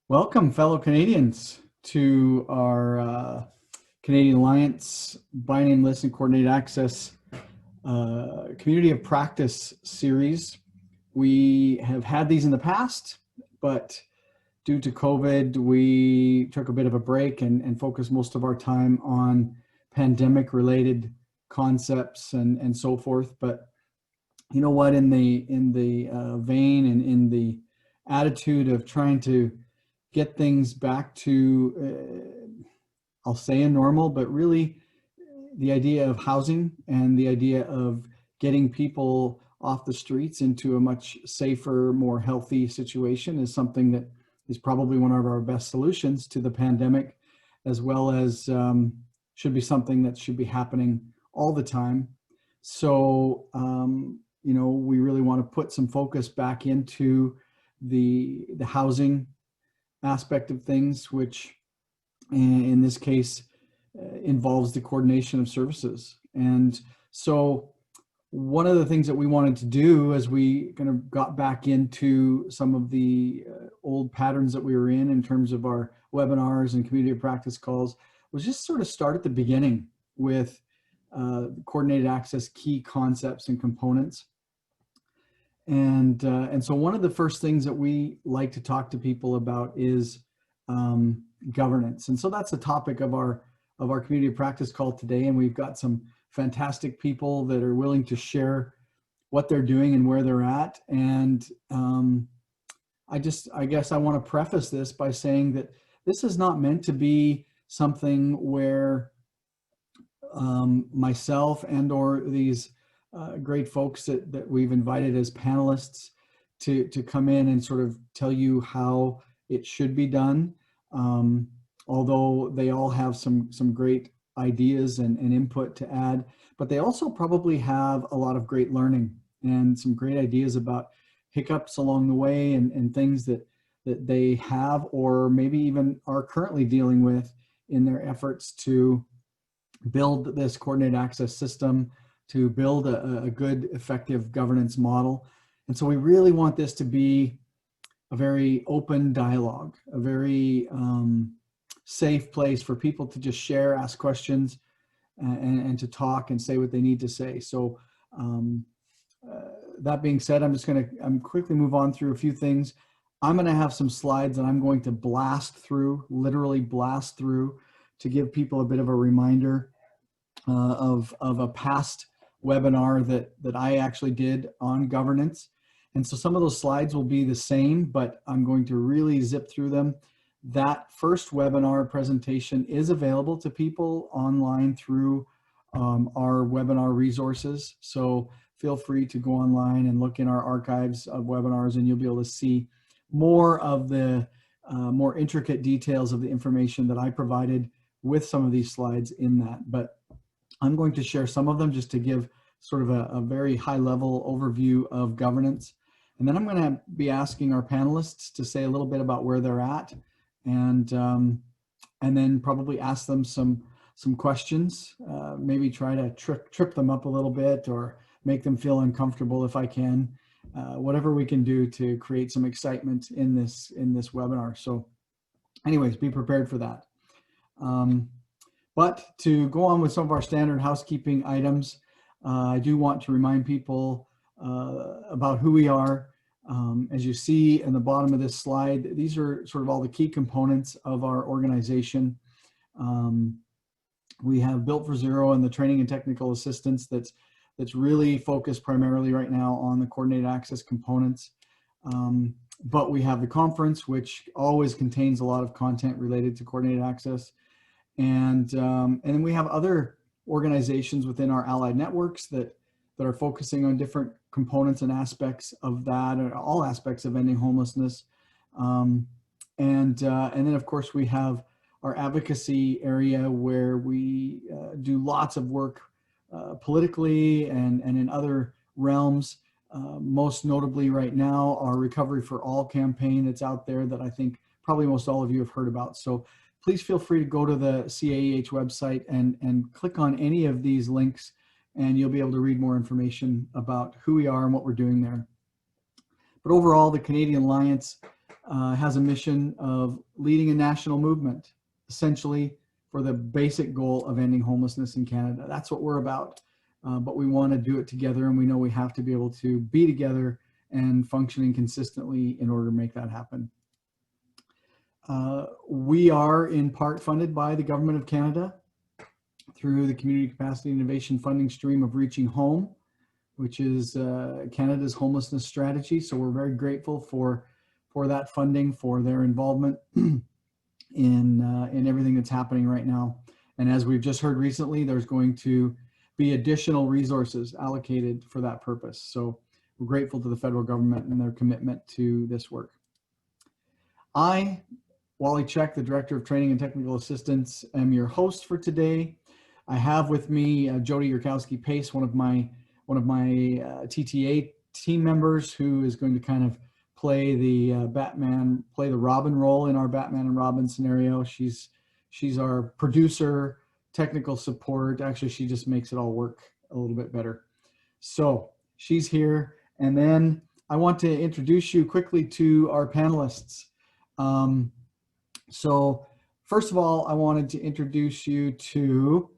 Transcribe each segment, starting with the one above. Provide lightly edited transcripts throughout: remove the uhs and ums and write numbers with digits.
Welcome, fellow Canadians, to our Canadian Alliance by name list and coordinated access community of practice series. We have had these in the past, but due to COVID, we took a bit of a break and focused most of our time on pandemic related concepts and so forth. But you know what, in the vein and in the attitude of trying to get things back to, I'll say a normal, but really the idea of housing and the idea of getting people off the streets into a much safer, more healthy situation is something that is probably one of our best solutions to the pandemic, as well as should be something that should be happening all the time. So, we really want to put some focus back into the housing aspect of things, which in this case involves the coordination of services. And so one of the things that we wanted to do as we kind of got back into some of the old patterns that we were in terms of our webinars and community of practice calls was just sort of start at the beginning with coordinated access key concepts and components. And so one of the first things that we like to talk to people about is governance. And so that's the topic of our community of practice call today. And we've got some fantastic people that are willing to share what they're doing and where they're at. And I guess I want to preface this by saying that this is not meant to be something where myself and or these great folks that we've invited as panelists to come in and sort of tell you how it should be done. Although they all have some great ideas and input to add, but they also probably have a lot of great learning and some great ideas about hiccups along the way and things that they have or maybe even are currently dealing with in their efforts to build this coordinated access system, to build a good, effective governance model. And so we really want this to be a very open dialogue, a very safe place for people to just share, ask questions, and to talk and say what they need to say. So that being said, I'm quickly move on through a few things. I'm going to have some slides that I'm going to blast through, literally blast through, to give people a bit of a reminder of a past webinar that I actually did on governance. And so some of those slides will be the same, but I'm going to really zip through them. That first webinar presentation is available to people online through our webinar resources. So feel free to go online and look in our archives of webinars, and you'll be able to see more of the more intricate details of the information that I provided with some of these slides in that. But I'm going to share some of them just to give sort of a very high level overview of governance. And then I'm going to be asking our panelists to say a little bit about where they're at, and then probably ask them some questions, maybe try to trip them up a little bit or make them feel uncomfortable if I can, whatever we can do to create some excitement in this webinar. So anyways, be prepared for that. But to go on with some of our standard housekeeping items, I do want to remind people about who we are. As you see in the bottom of this slide, these are sort of all the key components of our organization. We have Built for Zero and the training and technical assistance that's really focused primarily right now on the coordinated access components. But we have the conference, which always contains a lot of content related to coordinated access. And then we have other organizations within our allied networks that are focusing on different components and aspects of that, or all aspects of ending homelessness. And then of course we have our advocacy area where we do lots of work politically and in other realms. Most notably right now, our Recovery for All campaign that's out there that I think probably most all of you have heard about. So please feel free to go to the CAEH website and click on any of these links, and you'll be able to read more information about who we are and what we're doing there. But overall, the Canadian Alliance has a mission of leading a national movement, essentially for the basic goal of ending homelessness in Canada. That's what we're about, but we want to do it together, and we know we have to be able to be together and functioning consistently in order to make that happen. We are in part funded by the Government of Canada through the Community Capacity Innovation Funding Stream of Reaching Home, which is Canada's homelessness strategy. So we're very grateful for that funding, for their involvement in everything that's happening right now. And as we've just heard recently, there's going to be additional resources allocated for that purpose. So we're grateful to the federal government and their commitment to this work. I, Wally Check, the Director of Training and Technical Assistance, am your host for today. I have with me Jody Yurkowski-Pace, one of my TTA team members, who is going to kind of play the Robin role in our Batman and Robin scenario. She's our producer, technical support. Actually, she just makes it all work a little bit better. So she's here. And then I want to introduce you quickly to our panelists. So first of all, I wanted to introduce you to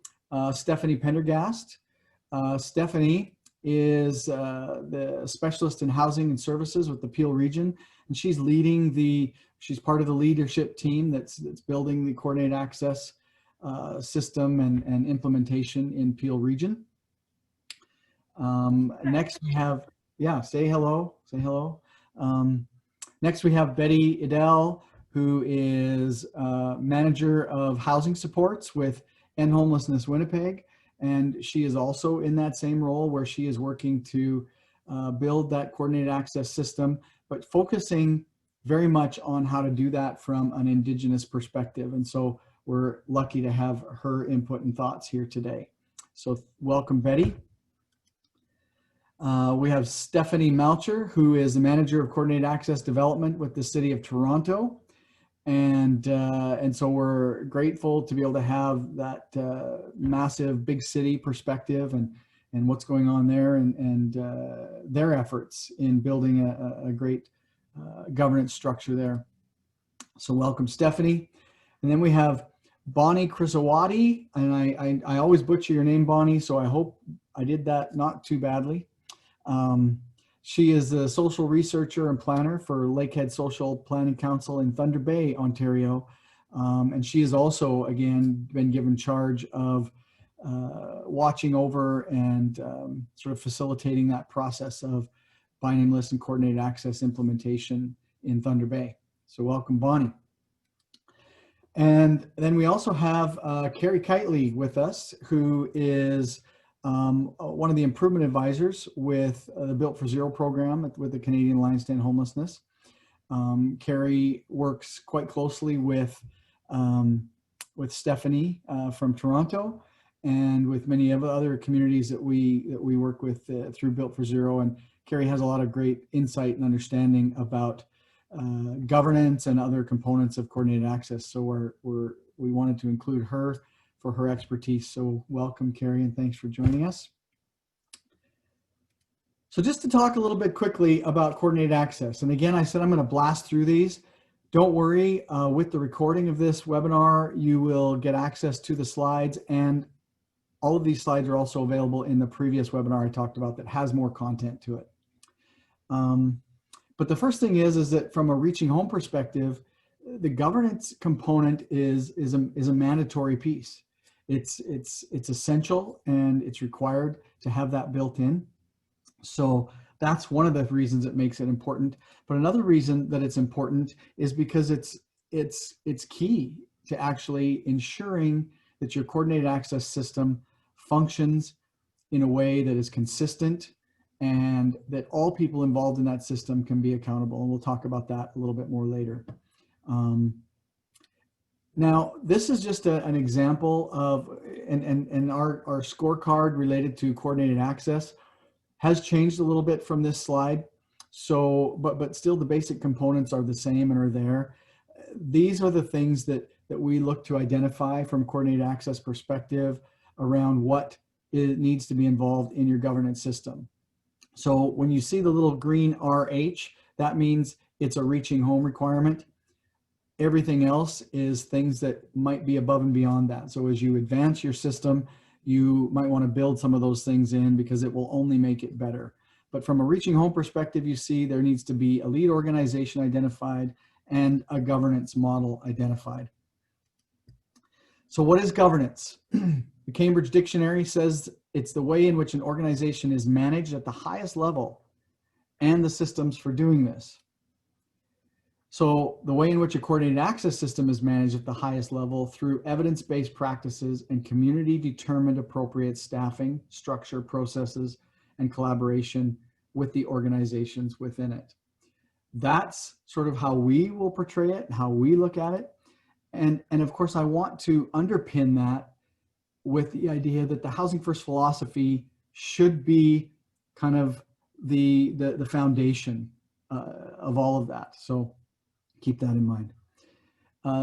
Stephanie Pendergast. Stephanie is the specialist in housing and services with the Peel region, and she's part of the leadership team that's building the coordinated access system and implementation in Peel region. Next we have, say hello. Next we have Betty Idell, who is manager of housing supports with End Homelessness Winnipeg. And she is also in that same role where she is working to build that coordinated access system, but focusing very much on how to do that from an Indigenous perspective. And so we're lucky to have her input and thoughts here today. So welcome, Betty. We have Stephanie Melcher, who is the manager of coordinated access development with the City of Toronto. And so we're grateful to be able to have that massive big city perspective and what's going on there and their efforts in building a great governance structure there. So welcome, Stephanie. And then we have Bonnie Krisawati, and I always butcher your name, Bonnie, so I hope I did that not too badly. She is a social researcher and planner for Lakehead Social Planning Council in Thunder Bay, Ontario. And she has also, again, been given charge of watching over and sort of facilitating that process of by name list and coordinated access implementation in Thunder Bay. So welcome, Bonnie. And then we also have Carrie Kitely with us, who is one of the improvement advisors with the Built for Zero program with the Canadian Alliance to End Homelessness. Carrie works quite closely with Stephanie from Toronto and with many of the other communities that we work with through Built for Zero. And Carrie has a lot of great insight and understanding about governance and other components of coordinated access. So we wanted to include her for her expertise. So welcome, Carrie, and thanks for joining us. So just to talk a little bit quickly about coordinated access. And again, I said I'm going to blast through these. Don't worry, with the recording of this webinar, you will get access to the slides, and all of these slides are also available in the previous webinar I talked about that has more content to it. But the first thing is that from a reaching home perspective, the governance component is a mandatory piece. It's essential and it's required to have that built in. So that's one of the reasons it makes it important. But another reason that it's important is because it's key to actually ensuring that your coordinated access system functions in a way that is consistent and that all people involved in that system can be accountable. And we'll talk about that a little bit more later. Now, this is just an example of, and our scorecard related to coordinated access has changed a little bit from this slide. So, but still the basic components are the same and are there. These are the things that we look to identify from coordinated access perspective around what needs to be involved in your governance system. So when you see the little green RH, that means it's a reaching home requirement. Everything else is things that might be above and beyond that. So as you advance your system, you might want to build some of those things in because it will only make it better. But from a reaching home perspective, you see there needs to be a lead organization identified and a governance model identified. So what is governance? The Cambridge Dictionary says it's the way in which an organization is managed at the highest level and the systems for doing this. So the way in which a coordinated access system is managed at the highest level through evidence-based practices and community-determined appropriate staffing, structure, processes, and collaboration with the organizations within it. That's sort of how we will portray it, how we look at it. And of course, I want to underpin that with the idea that the Housing First philosophy should be kind of the foundation of all of that. So keep that in mind.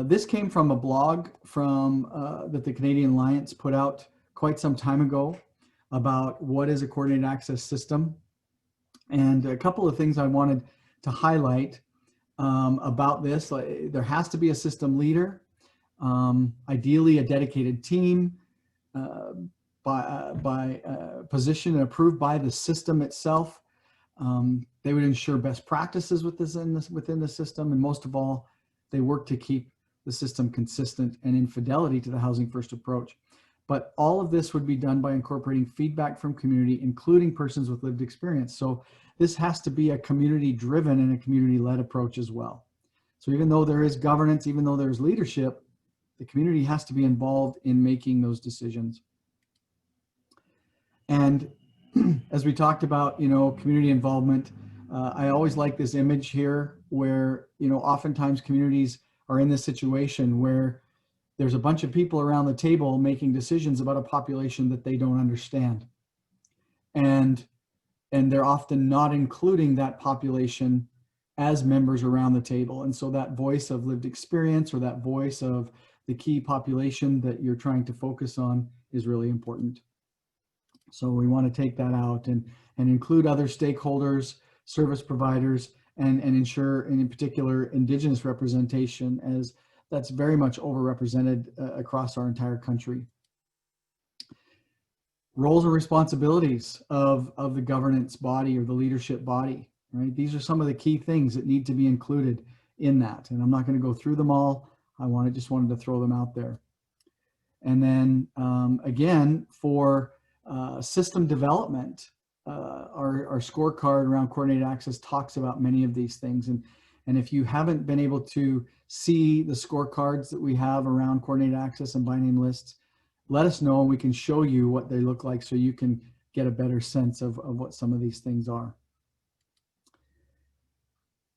This came from a blog from that the Canadian Alliance put out quite some time ago about what is a coordinated access system. And a couple of things I wanted to highlight about this. There has to be a system leader, ideally a dedicated team by position and approved by the system itself. They would ensure best practices within the system, and most of all, they work to keep the system consistent and in fidelity to the Housing First approach. But all of this would be done by incorporating feedback from community, including persons with lived experience. So this has to be a community-driven and a community-led approach as well. So even though there is governance, even though there's leadership, the community has to be involved in making those decisions. And as we talked about, community involvement, I always like this image here where, oftentimes communities are in this situation where there's a bunch of people around the table making decisions about a population that they don't understand. And they're often not including that population as members around the table. And so that voice of lived experience or that voice of the key population that you're trying to focus on is really important. So we want to take that out and include other stakeholders, service providers, and ensure, and in particular, Indigenous representation, as that's very much overrepresented across our entire country. Roles and responsibilities of the governance body or the leadership body, right? These are some of the key things that need to be included in that. And I'm not going to go through them all. I just wanted to throw them out there. And then again, for system development, our scorecard around coordinated access talks about many of these things. And if you haven't been able to see the scorecards that we have around coordinated access and by name lists, let us know and we can show you what they look like so you can get a better sense of what some of these things are.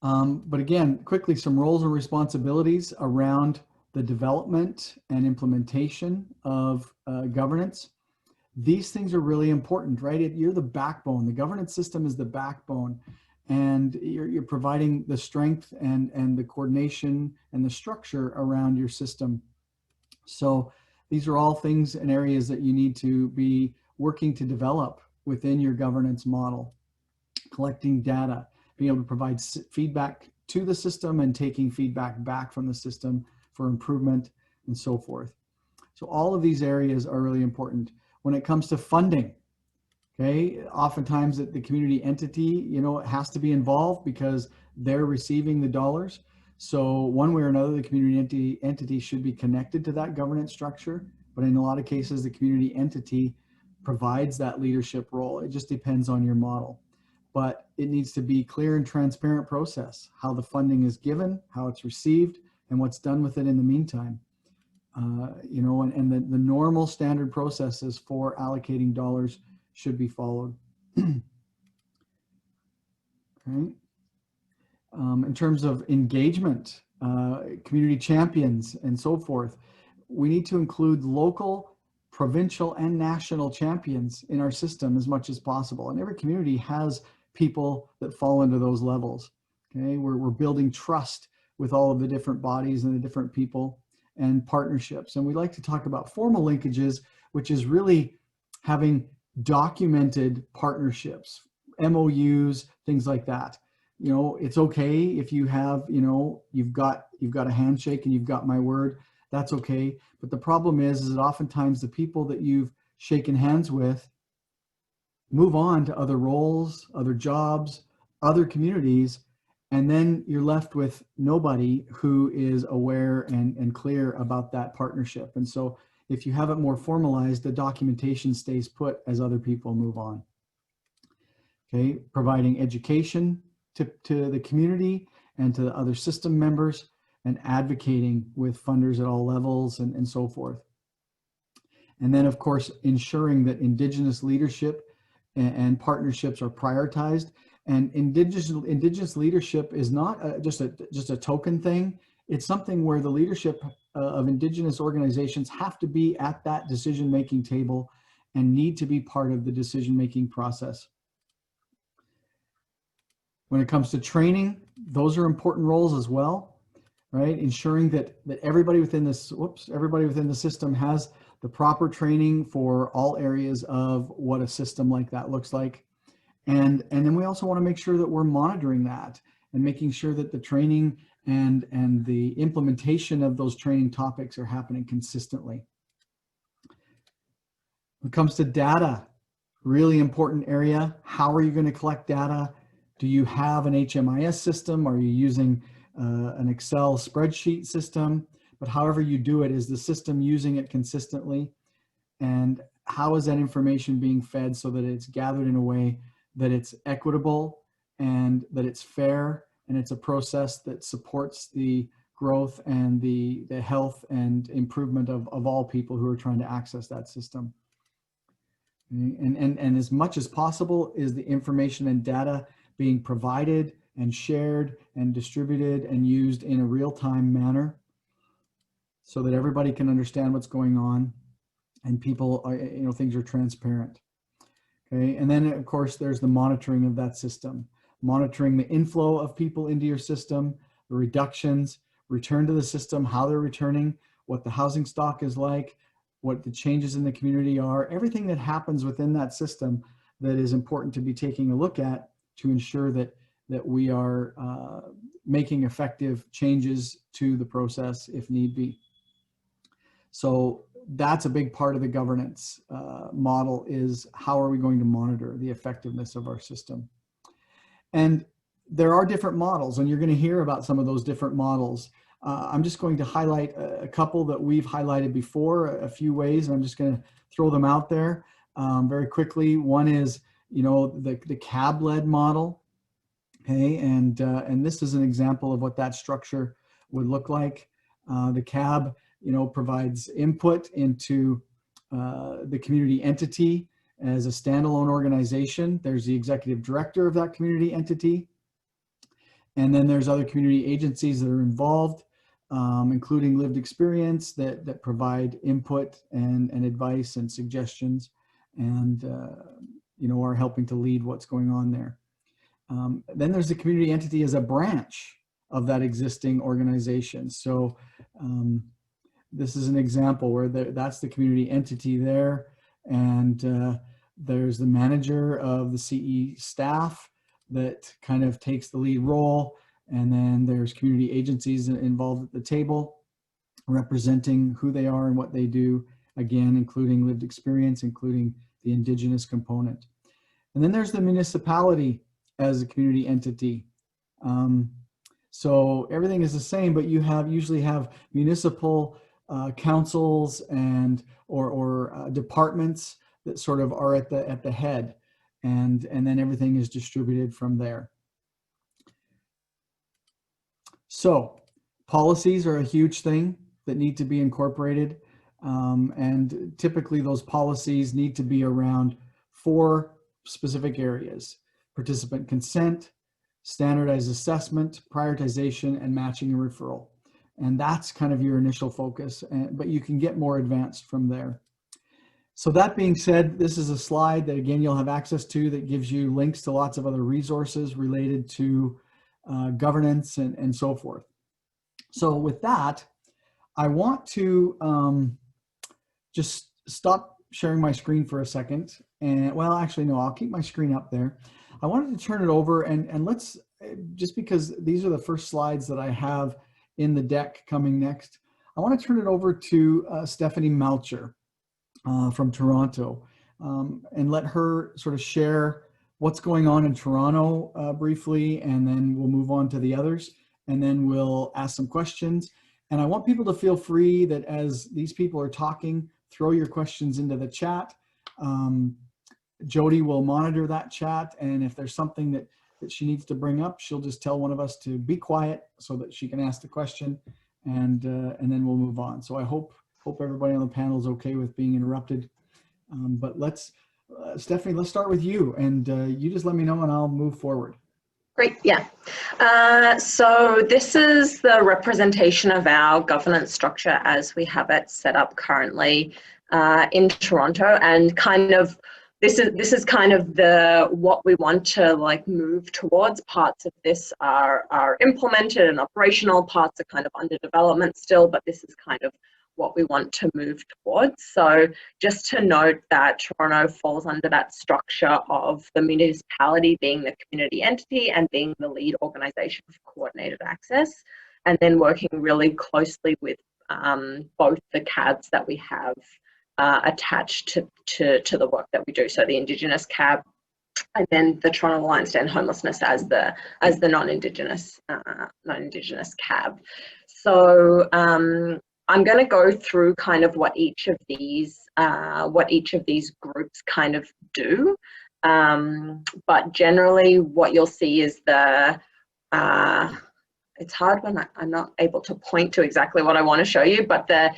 But again, quickly, some roles and responsibilities around the development and implementation of governance. These things are really important, right? You're the backbone. The governance system is the backbone, and you're providing the strength and the coordination and the structure around your system. So these are all things and areas that you need to be working to develop within your governance model. Collecting data, being able to provide feedback to the system and taking feedback back from the system for improvement and so forth. So all of these areas are really important. When it comes to funding, okay, oftentimes the community entity, it has to be involved because they're receiving the dollars. So one way or another, the community entity should be connected to that governance structure. But in a lot of cases, the community entity provides that leadership role. It just depends on your model. But it needs to be clear and transparent process, how the funding is given, how it's received, and what's done with it in the meantime. And the normal standard processes for allocating dollars should be followed. Okay. In terms of engagement, community champions, and so forth, we need to include local, provincial, and national champions in our system as much as possible. And every community has people that fall into those levels. Okay, we're building trust with all of the different bodies and the different people and partnerships. And we like to talk about formal linkages, which is really having documented partnerships, MOUs, things like that. you know, it's okay if you have, you know, you've got a handshake and you've got my word. That's okay. But the problem is that oftentimes the people that you've shaken hands with move on to other roles, other jobs, other communities, and then you're left with nobody who is aware and clear about that partnership. And so if you have it more formalized, the documentation stays put as other people move on. Okay, providing education to the community and to the other system members, and advocating with funders at all levels and so forth. And then, of course, ensuring that Indigenous leadership and partnerships are prioritized. And Indigenous leadership is not just a token thing. It's something where the leadership of Indigenous organizations have to be at that decision-making table and need to be part of the decision-making process. When it comes to training, those are important roles as well, right? Ensuring that everybody within this, everybody within the system has the proper training for all areas of what a system like that looks like. And then we also want to make sure that we're monitoring that and making sure that the training and the implementation of those training topics are happening consistently. When it comes to data, really important area. How are you going to collect data? Do you have an HMIS system? Are you using an Excel spreadsheet system? But however you do it, is the system using it consistently? And how is that information being fed so that it's gathered in a way that it's equitable and that it's fair, and it's a process that supports the growth and the health and improvement of all people who are trying to access that system? And as much as possible, is the information and data being provided and shared and distributed and used in a real-time manner so that everybody can understand what's going on and people are, you know, things are transparent. Okay, and then of course there's the monitoring of that system, monitoring the inflow of people into your system, the reductions, return to the system, how they're returning, what the housing stock is like, what the changes in the community are, everything that happens within that system that is important to be taking a look at to ensure that we are making effective changes to the process if need be. So that's a big part of the governance model, is how are we going to monitor the effectiveness of our system? And there are different models, and you're going to hear about some of those different models. I'm just going to highlight a couple that we've highlighted before, a few ways, and I'm just going to throw them out there very quickly. One is, you know, the CAB-led model. Okay, and this is an example of what that structure would look like. The CAB, you know, provides input into the community entity as a standalone organization. There's the executive director of that community entity. And then there's other community agencies that are involved, including lived experience that provide input and advice and suggestions, and you know, are helping to lead what's going on there. Then there's the community entity as a branch of that existing organization. So this is an example where that's the community entity there, and there's the manager of the CE staff that kind of takes the lead role, and then there's community agencies involved at the table representing who they are and what they do, again, including lived experience, including the Indigenous component. And then there's the municipality as a community entity. So everything is the same, but you usually have municipal councils and or departments that sort of are at the head, and then everything is distributed from there. So policies are a huge thing that need to be incorporated, and typically those policies need to be around 4 specific areas: participant consent, standardized assessment, prioritization, and matching and referral. And that's kind of your initial focus, but you can get more advanced from there. So that being said, this is a slide that, again, you'll have access to, that gives you links to lots of other resources related to governance and so forth. So with that, I want to just stop sharing my screen for a second. And well, actually, no, I'll keep my screen up there. I wanted to turn it over and let's just because these are the first slides that I have in the deck coming next, I want to turn it over to Stephanie Melcher from Toronto, and let her sort of share what's going on in Toronto briefly, and then we'll move on to the others, and then we'll ask some questions. And I want people to feel free that as these people are talking, throw your questions into the chat. Jody will monitor that chat, and if there's something that she needs to bring up, she'll just tell one of us to be quiet so that she can ask the question, and then we'll move on. So I hope everybody on the panel is okay with being interrupted. But let's, Stephanie, let's start with you, and you just let me know and I'll move forward. Great, yeah. So this is the representation of our governance structure as we have it set up currently in Toronto, and kind of this is kind of what we want to like move towards. Parts of this are implemented and operational, parts are kind of under development still, but this is kind of what we want to move towards. So just to note that Toronto falls under that structure of the municipality being the community entity and being the lead organisation for coordinated access, and then working really closely with both the CABs that we have attached to the work that we do. So the Indigenous CAB, and then the Toronto Alliance to End Homelessness as the non-Indigenous CAB. So I'm going to go through kind of what each of these groups kind of do, but generally what you'll see is it's hard when I'm not able to point to exactly what I want to show you, but the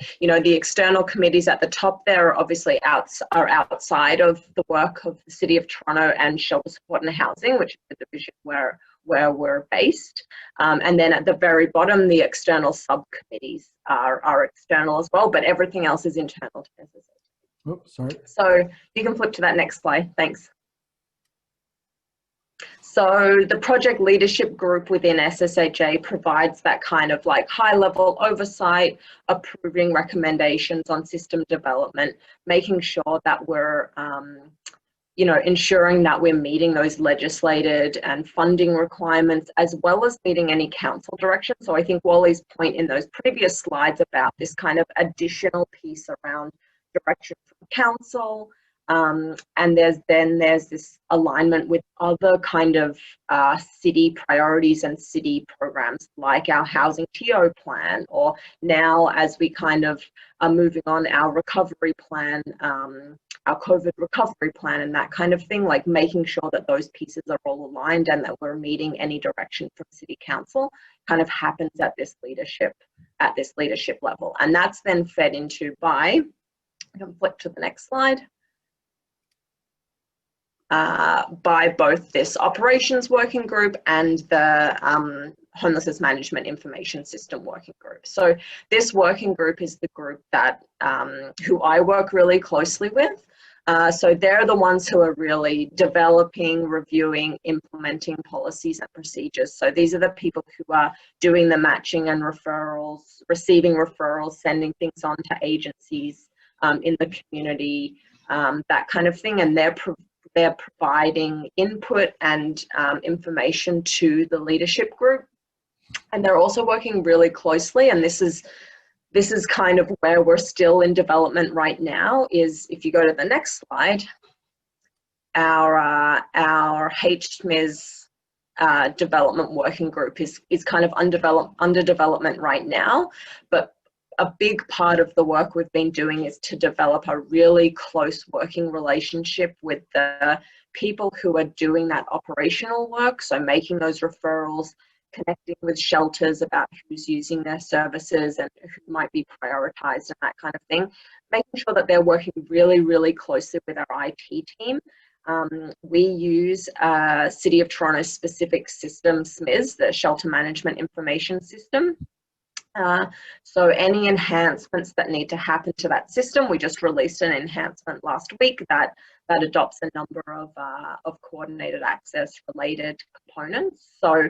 external committees at the top there are obviously outside of the work of the City of Toronto and Shelter Support and Housing, which is the division where we're based. And then at the very bottom, the external subcommittees are external as well, but everything else is internal to SSHJ. Oops, sorry. So you can flip to that next slide, thanks. So the project leadership group within SSHJ provides that kind of like high level oversight, approving recommendations on system development, making sure that we're ensuring that we're meeting those legislated and funding requirements, as well as meeting any council direction. So I think Wally's point in those previous slides about this kind of additional piece around direction from council, and there's this alignment with other kind of city priorities and city programs, like our housing TO plan, or now as we kind of are moving on, our recovery plan, our COVID recovery plan, and that kind of thing, like making sure that those pieces are all aligned and that we're meeting any direction from City Council kind of happens at this leadership level. And that's then fed into by, I can flip to the next slide, by both this operations working group and the homelessness management information system working group. So this working group is the group that who I work really closely with. So they're the ones who are really developing, reviewing, implementing policies and procedures. So these are the people who are doing the matching and referrals, receiving referrals, sending things on to agencies in the community, that kind of thing. And they're providing input and information to the leadership group. And they're also working really closely, and this is kind of where we're still in development right now, is if you go to the next slide, our HMIS development working group is kind of under development right now, but a big part of the work we've been doing is to develop a really close working relationship with the people who are doing that operational work, so making those referrals, connecting with shelters about who's using their services and who might be prioritized and that kind of thing, making sure that they're working really, really closely with our IT team. We use City of Toronto specific system, SMIS, the Shelter Management Information System. So any enhancements that need to happen to that system, we just released an enhancement last week that adopts a number of coordinated access related components. So,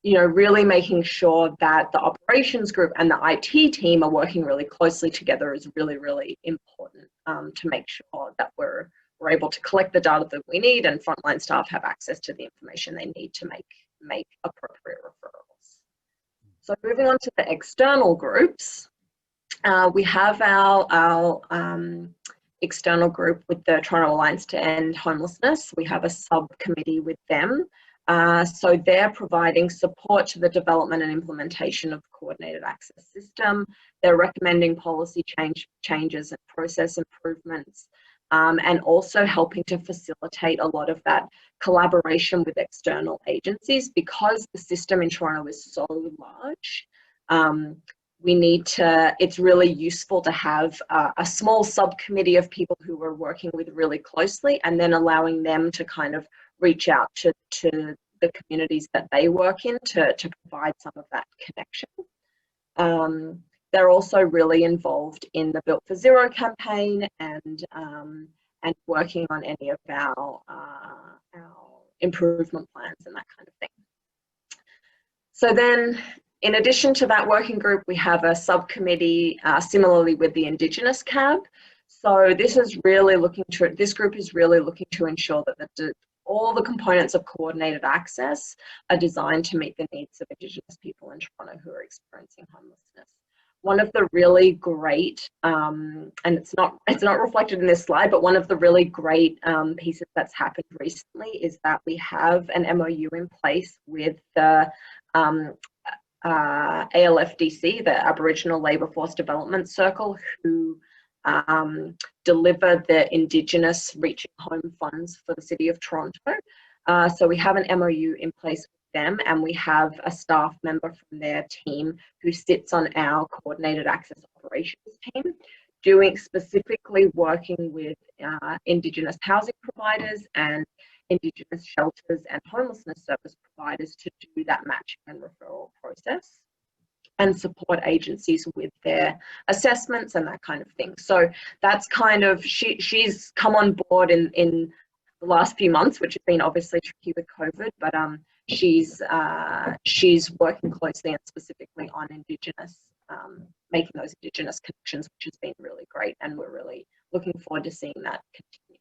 really making sure that the operations group and the IT team are working really closely together is really, really important to make sure that we're able to collect the data that we need, and frontline staff have access to the information they need to make appropriate referrals. So moving on to the external groups, we have our external group with the Toronto Alliance to End Homelessness. We have a subcommittee with them. So they're providing support to the development and implementation of the coordinated access system. They're recommending policy changes and process improvements, and also helping to facilitate a lot of that collaboration with external agencies. Because the system in Toronto is so large, it's really useful to have a small subcommittee of people who we're working with really closely, and then allowing them to kind of reach out to the communities that they work in to provide some of that connection. They're also really involved in the Built for Zero campaign and working on any of our improvement plans and that kind of thing. So then, in addition to that working group, we have a subcommittee similarly with the Indigenous CAB. So this group is really looking to ensure that all the components of coordinated access are designed to meet the needs of Indigenous people in Toronto who are experiencing homelessness. One of the really great, and it's not reflected in this slide, but one of the really great pieces that's happened recently is that we have an MOU in place with the ALFDC, the Aboriginal Labour Force Development Circle, who deliver the Indigenous Reaching Home funds for the City of Toronto. So we have an MOU in place with them, and we have a staff member from their team who sits on our coordinated access operations team, specifically working with Indigenous housing providers and Indigenous shelters and homelessness service providers to do that matching and referral process and support agencies with their assessments and that kind of thing. So that's kind of, she's come on board in the last few months, which has been obviously tricky with COVID, but she's working closely and specifically on Indigenous, making those Indigenous connections, which has been really great, and we're really looking forward to seeing that continue.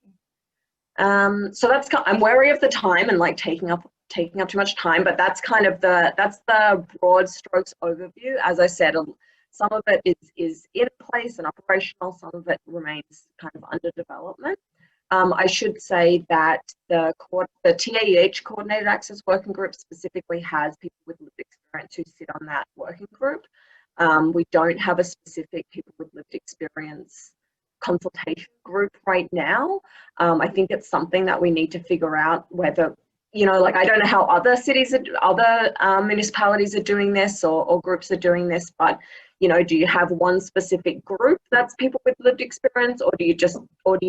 So I'm wary of the time and like taking up too much time, but that's kind of that's the broad strokes overview. As I said, some of it is in place and operational, some of it remains kind of under development. I should say that the TAEH Coordinated Access Working Group specifically has people with lived experience who sit on that working group. We don't have a specific people with lived experience consultation group right now. I think it's something that we need to figure out whether, like, I don't know how other cities, other municipalities are doing this or groups are doing this, but, do you have one specific group that's people with lived experience, or do you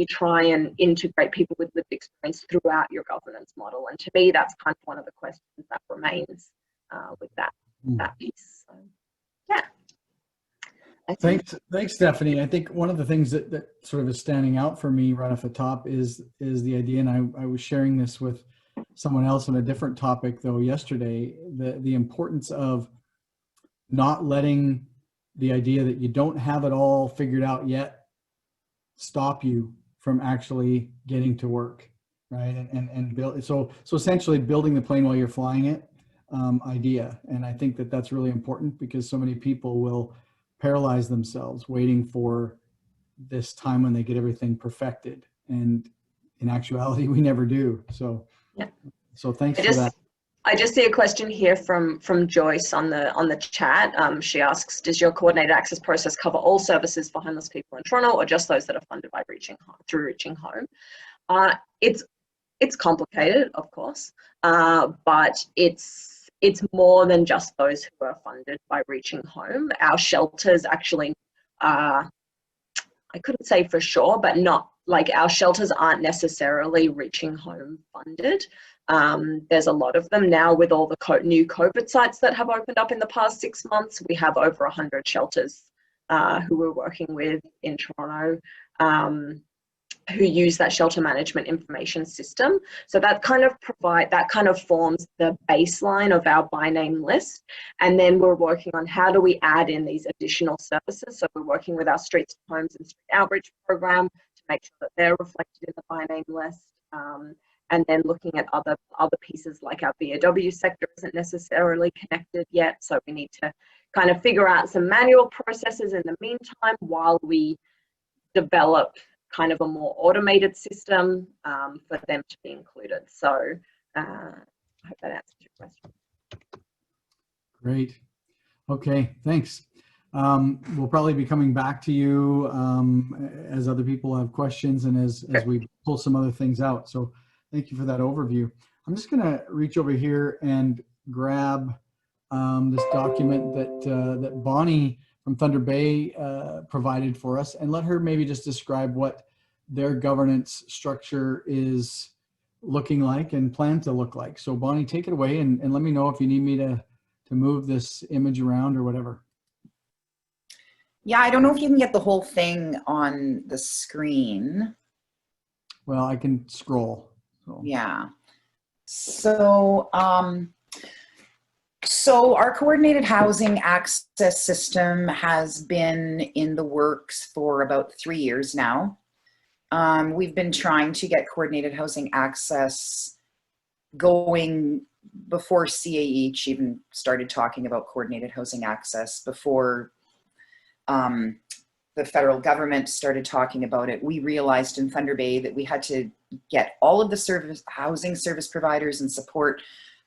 try and integrate people with lived experience throughout your governance model? And to me, that's kind of one of the questions that remains with that piece. So, yeah. Thanks, Stephanie. I think one of the things that sort of is standing out for me right off the top is the idea, and I was sharing this with someone else on a different topic though yesterday, the importance of not letting the idea that you don't have it all figured out yet stop you from actually getting to work, right? And build, so essentially building the plane while you're flying it idea. And I think that that's really important, because so many people will paralyze themselves waiting for this time when they get everything perfected, and in actuality we never do. So yeah. So thanks for that. I just see a question here from Joyce on the chat. She asks, does your coordinated access process cover all services for homeless people in Toronto, or just those that are funded by through Reaching Home? It's complicated, of course, but it's more than just those who are funded by Reaching Home. Our shelters actually, I couldn't say for sure, but not like our shelters aren't necessarily Reaching Home funded. There's a lot of them now with all the new COVID sites that have opened up in the past 6 months. We have over 100 shelters who we're working with in Toronto who use that shelter management information system. So that kind of forms the baseline of our by name list. And then we're working on how do we add in these additional services. So we're working with our Streets to Homes and Street Outreach program to make sure that they're reflected in the by name list. and then looking at other pieces like our BOW sector isn't necessarily connected yet. So we need to kind of figure out some manual processes in the meantime while we develop kind of a more automated system for them to be included. So I hope that answers your question. Great. Okay, thanks. We'll probably be coming back to you as other people have questions and as we pull some other things out. So thank you for that overview. I'm just going to reach over here and grab this document that Bonnie from Thunder Bay provided for us, and let her maybe just describe what their governance structure is looking like and plan to look like. So Bonnie, take it away and let me know if you need me to move this image around or whatever. Yeah, I don't know if you can get the whole thing on the screen. Well, I can scroll. So. Yeah. So, so our coordinated housing access system has been in the works for about 3 years now. We've been trying to get coordinated housing access going before CAH even started talking about coordinated housing access, before the federal government started talking about it. We realized in Thunder Bay that we had to get all of the housing service providers and support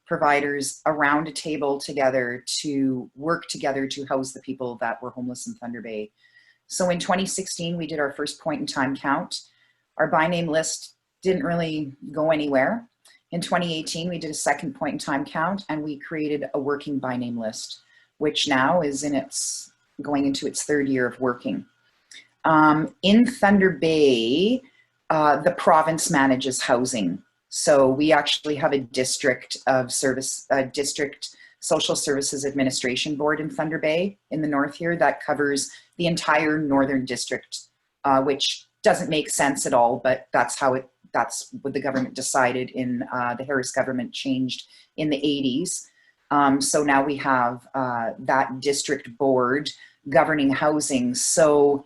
providers around a table together to work together to house the people that were homeless in Thunder Bay. So in 2016, we did our first point in time count. Our by name list didn't really go anywhere. In 2018, we did a second point in time count, and we created a working by name list, which now is going into its 3rd year of working. In Thunder Bay, the province manages housing. So we actually have a district social services administration board in Thunder Bay in the north here that covers the entire northern district, which doesn't make sense at all, but that's what the government decided in the Harris government changed in the 80s. So now we have that district board governing housing. So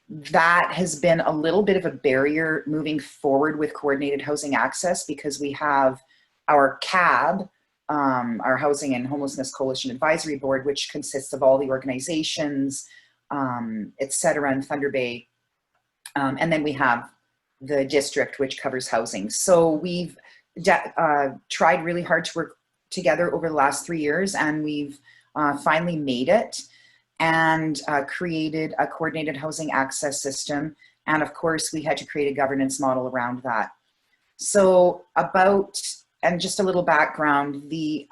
that has been a little bit of a barrier moving forward with coordinated housing access, because we have our CAB, our Housing and Homelessness Coalition Advisory Board, which consists of all the organizations, et cetera, in Thunder Bay. And then we have the district, which covers housing. So we've tried really hard to work together over the last 3 years, and we've finally made it and created a coordinated housing access system. And of course, we had to create a governance model around that. So and just a little background, the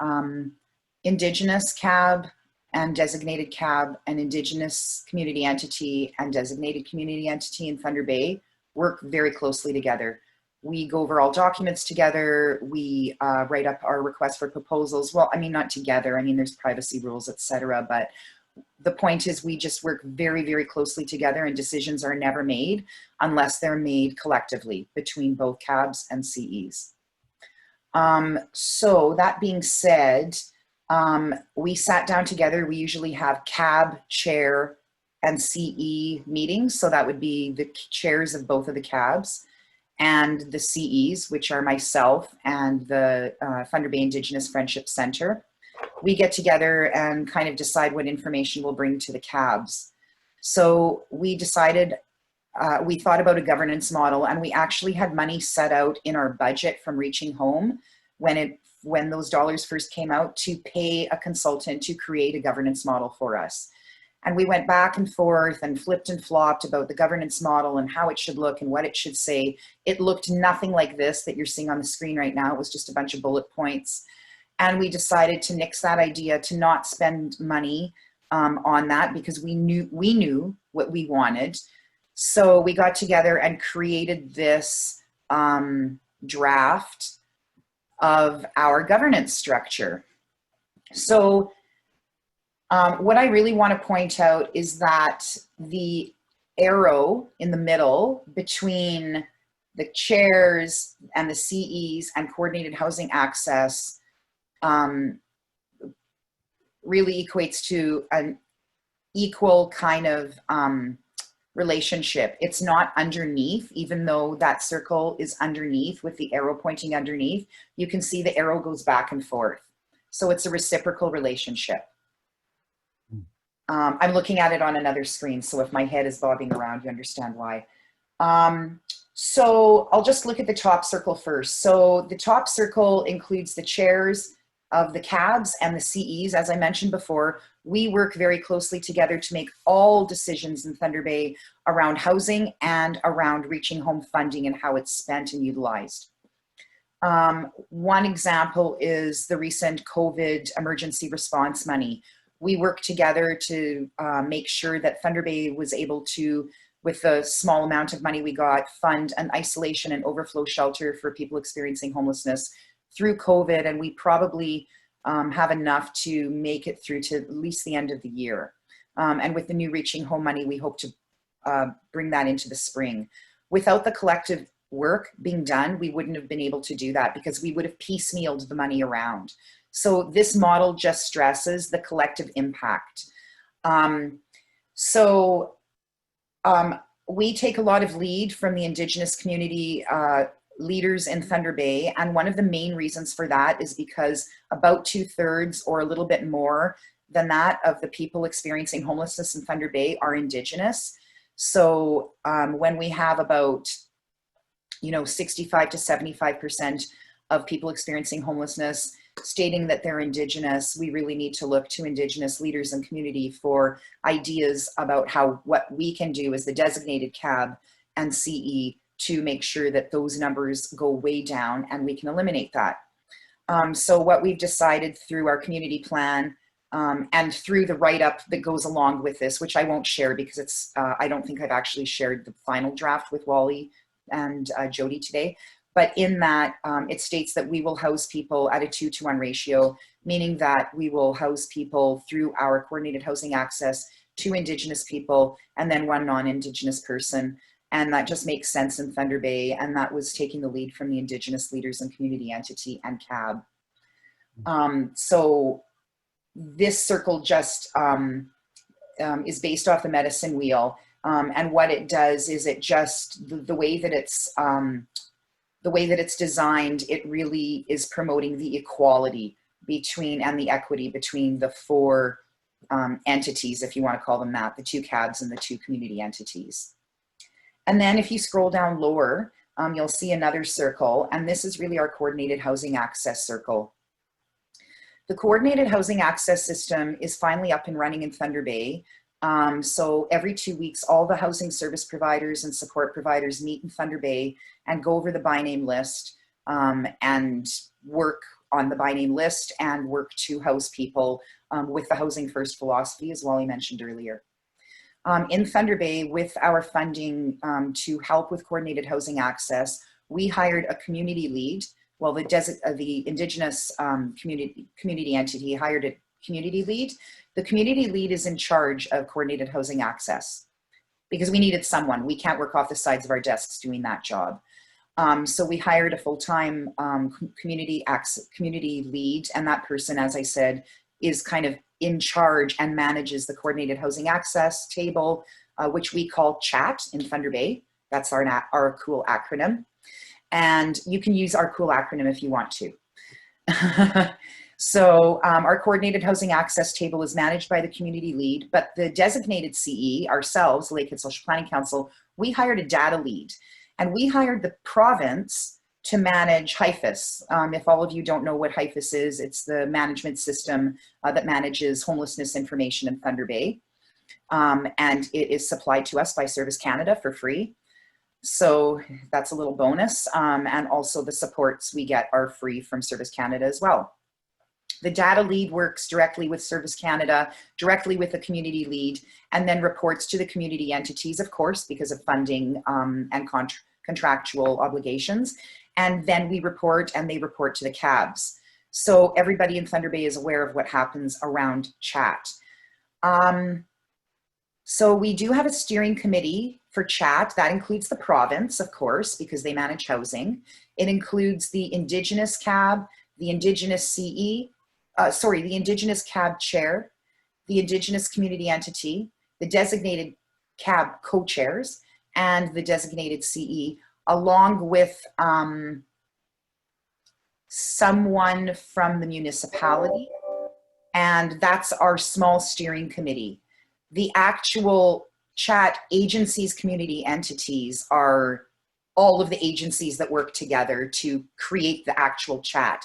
Indigenous CAB and designated CAB and Indigenous community entity and designated community entity in Thunder Bay work very closely together. We go over all documents together. We write up our request for proposals. Well, I mean, not together. I mean, there's privacy rules, et cetera. But the point is we just work very, very closely together, and decisions are never made unless they're made collectively between both CABs and CEs. So that being said, we sat down together. We usually have CAB chair and CE meetings. So that would be the chairs of both of the CABs and the CEs, which are myself and the Thunder Bay Indigenous Friendship Center. We get together and kind of decide what information we'll bring to the CABs. So we decided, we thought about a governance model, and we actually had money set out in our budget from Reaching Home when those dollars first came out to pay a consultant to create a governance model for us. And we went back and forth and flipped and flopped about the governance model and how it should look and what it should say. It looked nothing like this that you're seeing on the screen right now. It was just a bunch of bullet points. And we decided to nix that idea, to not spend money on that, because we knew what we wanted. So we got together and created this draft of our governance structure. So what I really want to point out is that the arrow in the middle between the chairs and the CEs and coordinated housing access really equates to an equal kind of relationship. It's not underneath, even though that circle is underneath with the arrow pointing underneath. You can see the arrow goes back and forth. So it's a reciprocal relationship. I'm looking at it on another screen, so if my head is bobbing around, you understand why. So I'll just look at the top circle first. So the top circle includes the chairs of the CABs and the CEs. As I mentioned before, we work very closely together to make all decisions in Thunder Bay around housing and around reaching home funding and how it's spent and utilized. One example is the recent COVID emergency response money. We worked together to make sure that Thunder Bay was able to, with the small amount of money we got, fund an isolation and overflow shelter for people experiencing homelessness through COVID, and we probably have enough to make it through to at least the end of the year. And with the new Reaching Home money, we hope to bring that into the spring. Without the collective work being done, we wouldn't have been able to do that because we would have piecemealed the money around. So this model just stresses the collective impact. We take a lot of lead from the Indigenous community leaders in Thunder Bay, and one of the main reasons for that is because about 2/3 or a little bit more than that of the people experiencing homelessness in Thunder Bay are Indigenous. So when we have about 65 to 75% of people experiencing homelessness stating that they're Indigenous, we really need to look to Indigenous leaders and community for ideas about what we can do as the designated CAB and CE to make sure that those numbers go way down and we can eliminate that. So what we've decided through our community plan and through the write-up that goes along with this, which I won't share because it's, I don't think I've actually shared the final draft with Wally and Jody today. But in that, it states that we will house people at a 2-to-1 ratio, meaning that we will house people through our coordinated housing access to Indigenous people and then one non-Indigenous person. And that just makes sense in Thunder Bay. And that was taking the lead from the Indigenous leaders and community entity and CAB. So this circle just is based off the medicine wheel. And what it does is it just, the way that it's designed, it really is promoting the equality between and the equity between the four entities, if you want to call them that, the two CABs and the two community entities. And then if you scroll down lower, you'll see another circle, and this is really our coordinated housing access circle. The coordinated housing access system is finally up and running in Thunder Bay. So every 2 weeks, all the housing service providers and support providers meet in Thunder Bay and go over the by name list and work on the by name list and work to house people with the housing first philosophy, as Wally mentioned earlier. In Thunder Bay, with our funding to help with coordinated housing access, we hired a community lead. Well, the Indigenous community entity hired a community lead. The community lead is in charge of coordinated housing access because we needed someone. We can't work off the sides of our desks doing that job. So we hired a full-time community lead, and that person, as I said, is kind of in charge and manages the coordinated housing access table, which we call CHAT in Thunder Bay. That's our cool acronym. And you can use our cool acronym if you want to. So our coordinated housing access table is managed by the community lead, but the designated CE, ourselves, Lake Hill Social Planning Council, we hired a data lead, and we hired the province to manage HIFIS. If all of you don't know what HIFIS is, it's the management system that manages homelessness information in Thunder Bay. And it is supplied to us by Service Canada for free. So that's a little bonus. And also the supports we get are free from Service Canada as well. The data lead works directly with Service Canada, directly with the community lead, and then reports to the community entities, of course, because of funding and contractual obligations. And then we report and they report to the CABs. So everybody in Thunder Bay is aware of what happens around CHAT. So we do have a steering committee for CHAT. That includes the province, of course, because they manage housing. It includes the Indigenous CAB, the Indigenous CE, the Indigenous CAB chair, the Indigenous community entity, the designated CAB co-chairs and the designated CE, along with someone from the municipality. And that's our small steering committee. The actual chat agencies, community entities are all of the agencies that work together to create the actual chat.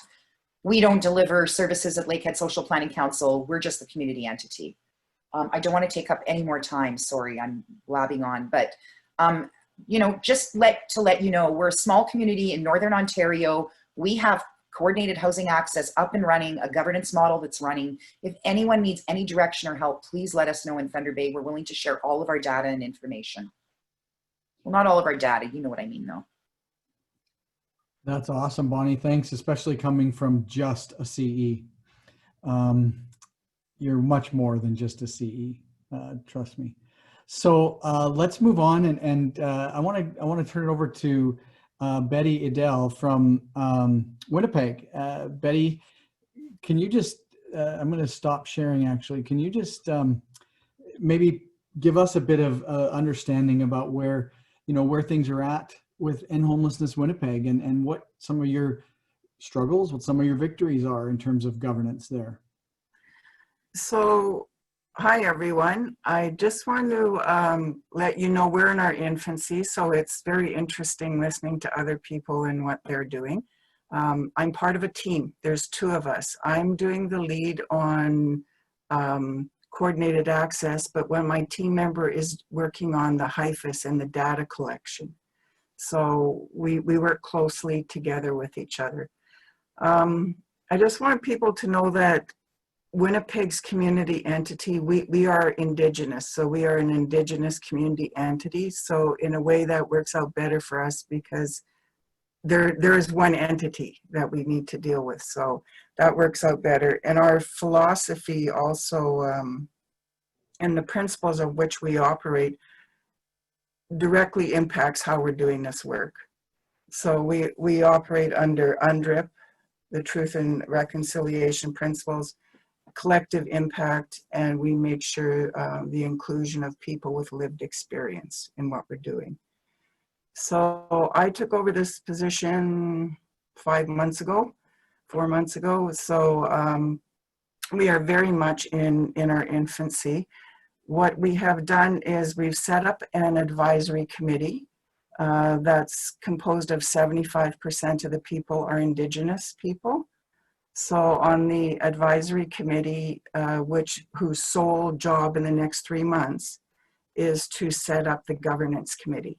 We don't deliver services at Lakehead Social Planning Council. We're just the community entity. I don't want to take up any more time. Sorry, I'm blabbing on, but you know, just to let you know, we're a small community in Northern Ontario. We have coordinated housing access up and running, a governance model that's running. If anyone needs any direction or help, please let us know in Thunder Bay. We're willing to share all of our data and information. Well, not all of our data, you know what I mean though. That's awesome, Bonnie. Thanks, especially coming from just a CE. You're much more than just a CE, trust me. So let's move on, and I want to turn it over to Betty Edel from Winnipeg. Betty, can you just, I'm going to stop sharing actually. Can you just maybe give us a bit of understanding about where, you know, where things are at with End Homelessness Winnipeg, and what some of your struggles, what some of your victories are in terms of governance there? So, hi everyone. I just want to let you know we're in our infancy, so it's very interesting listening to other people and what they're doing. I'm part of a team. There's two of us. I'm doing the lead on coordinated access, but when my team member is working on the HIFIS and the data collection. So we work closely together with each other. I just want people to know that Winnipeg's community entity, we are Indigenous, so we are an Indigenous community entity. So in a way that works out better for us because there is one entity that we need to deal with. So that works out better. And our philosophy also, and the principles of which we operate directly impacts how we're doing this work. So we operate under UNDRIP, the Truth and Reconciliation Principles, collective impact, and we make sure the inclusion of people with lived experience in what we're doing. So I took over this position 4 months ago. So we are very much in our infancy. What we have done is we've set up an advisory committee that's composed of 75% of the people are Indigenous people. So on the advisory committee, whose sole job in the next 3 months is to set up the governance committee.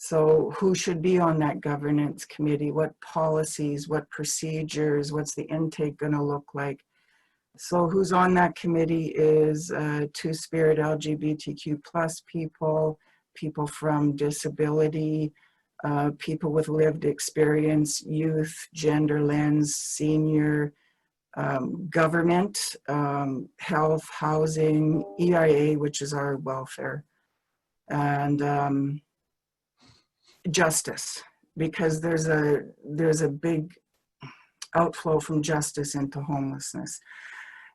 So who should be on that governance committee? What policies, what procedures, what's the intake going to look like? So who's on that committee is Two-Spirit LGBTQ plus people, people from disability, people with lived experience, youth, gender lens, senior, government, health, housing, EIA, which is our welfare, and justice, because there's a big outflow from justice into homelessness.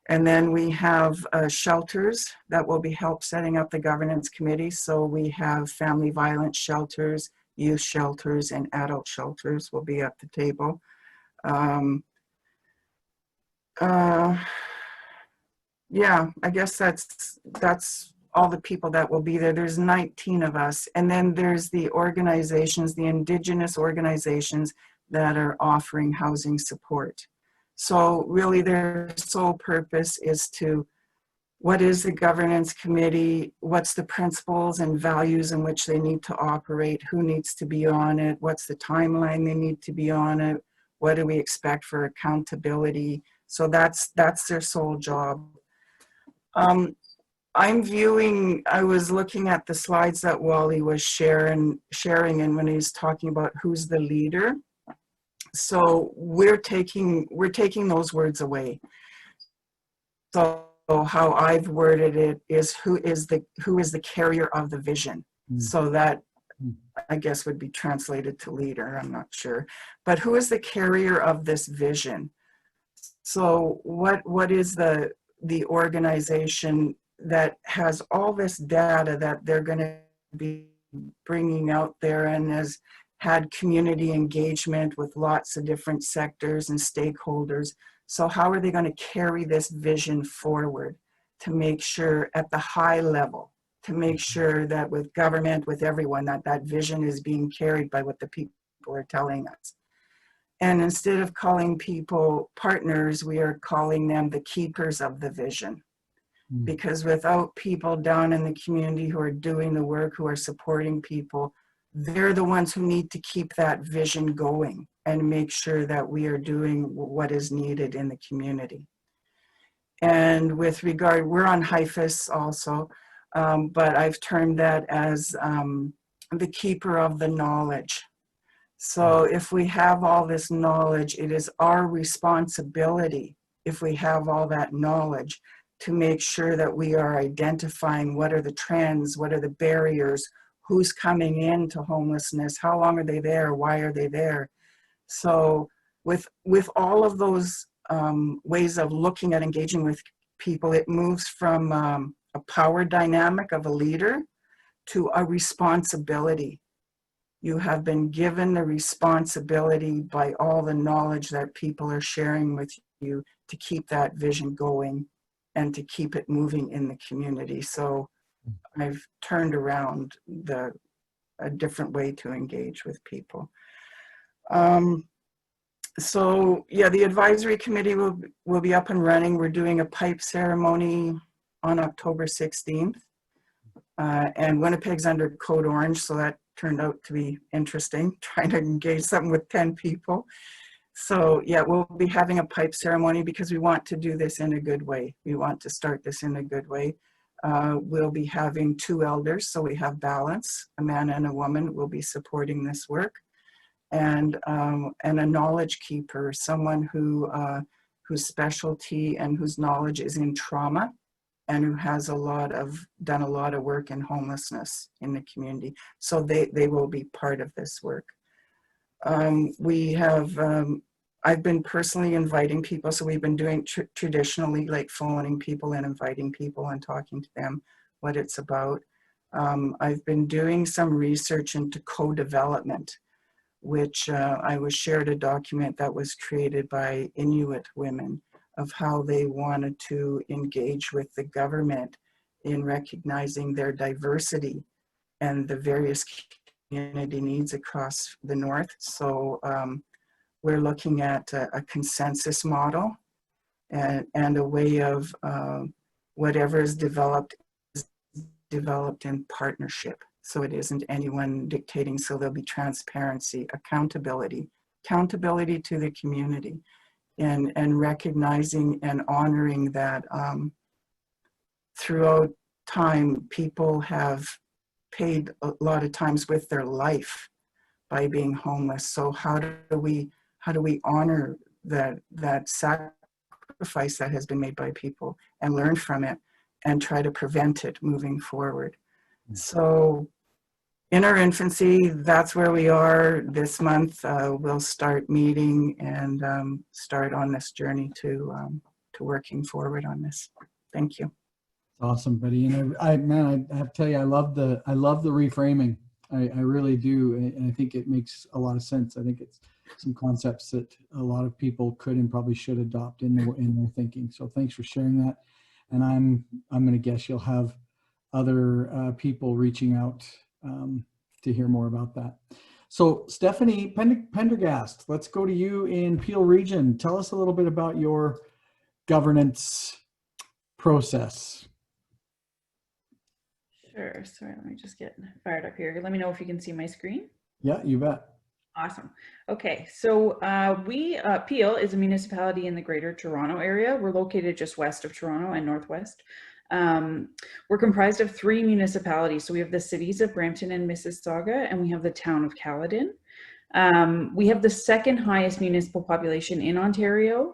And then we have shelters that will be help setting up the governance committee. So we have family violence shelters, youth shelters, and adult shelters will be at the table. Yeah, I guess that's all the people that will be there. There's 19 of us. And then there's the organizations, the Indigenous organizations that are offering housing support. So really their sole purpose is to, what is the governance committee? What's the principles and values in which they need to operate? Who needs to be on it? What's the timeline they need to be on it? What do we expect for accountability? So that's their sole job. I was looking at the slides that Wally was sharing, and when he's talking about who's the leader. So we're taking those words away. So how I've worded it is who is the carrier of the vision. So that I guess would be translated to leader, I'm not sure. But who is the carrier of this vision? So what is the organization that has all this data that they're going to be bringing out there, and has had community engagement with lots of different sectors and stakeholders. So how are they going to carry this vision forward to make sure at the high level, to make sure that with government, with everyone, that that vision is being carried by what the people are telling us. And instead of calling people partners, we are calling them the keepers of the vision. Because without people down in the community who are doing the work, who are supporting people, they're the ones who need to keep that vision going and make sure that we are doing what is needed in the community. And with regard, we're on HIFIS also, but I've termed that as the keeper of the knowledge. So if we have all this knowledge, it is our responsibility, if we have all that knowledge, to make sure that we are identifying what are the trends, what are the barriers, who's coming into homelessness, how long are they there, why are they there. So with all of those ways of looking at engaging with people, it moves from a power dynamic of a leader to a responsibility. You have been given the responsibility by all the knowledge that people are sharing with you to keep that vision going and to keep it moving in the community. So I've turned around a different way to engage with people. So yeah, the advisory committee will be up and running. We're doing a pipe ceremony on October 16th. And Winnipeg's under Code Orange, so that turned out to be interesting, trying to engage something with 10 people. So yeah, we'll be having a pipe ceremony because we want to do this in a good way. We want to start this in a good way. We'll be having 2 elders, so we have balance. A man and a woman will be supporting this work. And a knowledge keeper, someone whose specialty and whose knowledge is in trauma, and who has done a lot of work in homelessness in the community. So they will be part of this work. I've been personally inviting people, so we've been doing traditionally like phoning people and inviting people and talking to them what it's about. I've been doing some research into co-development, which I was shared a document that was created by Inuit women of how they wanted to engage with the government in recognizing their diversity and the various community needs across the North. So we're looking at a consensus model and a way of whatever is developed in partnership. So it isn't anyone dictating, so there'll be transparency, accountability to the community. And recognizing and honoring that throughout time, people have paid a lot of times with their life by being homeless. So how do we honor that sacrifice that has been made by people and learn from it and try to prevent it moving forward? So in our infancy, that's where we are. This month, we'll start meeting and start on this journey to working forward on this. Thank you. Awesome, Betty. And I have to tell you, I love the reframing. I really do, and I think it makes a lot of sense. I think it's some concepts that a lot of people could and probably should adopt in their thinking. So thanks for sharing that. And I'm going to guess you'll have other people reaching out to hear more about that. So Stephanie Pendergast, let's go to you in Peel Region. Tell us a little bit about your governance process. Sure. Sorry, let me just get fired up here. Let me know if you can see my screen. Yeah, you bet. Awesome. Okay, so Peel is a municipality in the Greater Toronto area. We're located just west of Toronto and northwest. We're comprised of 3 municipalities. So we have the cities of Brampton and Mississauga, and we have the town of Caledon. We have the 2nd highest municipal population in Ontario,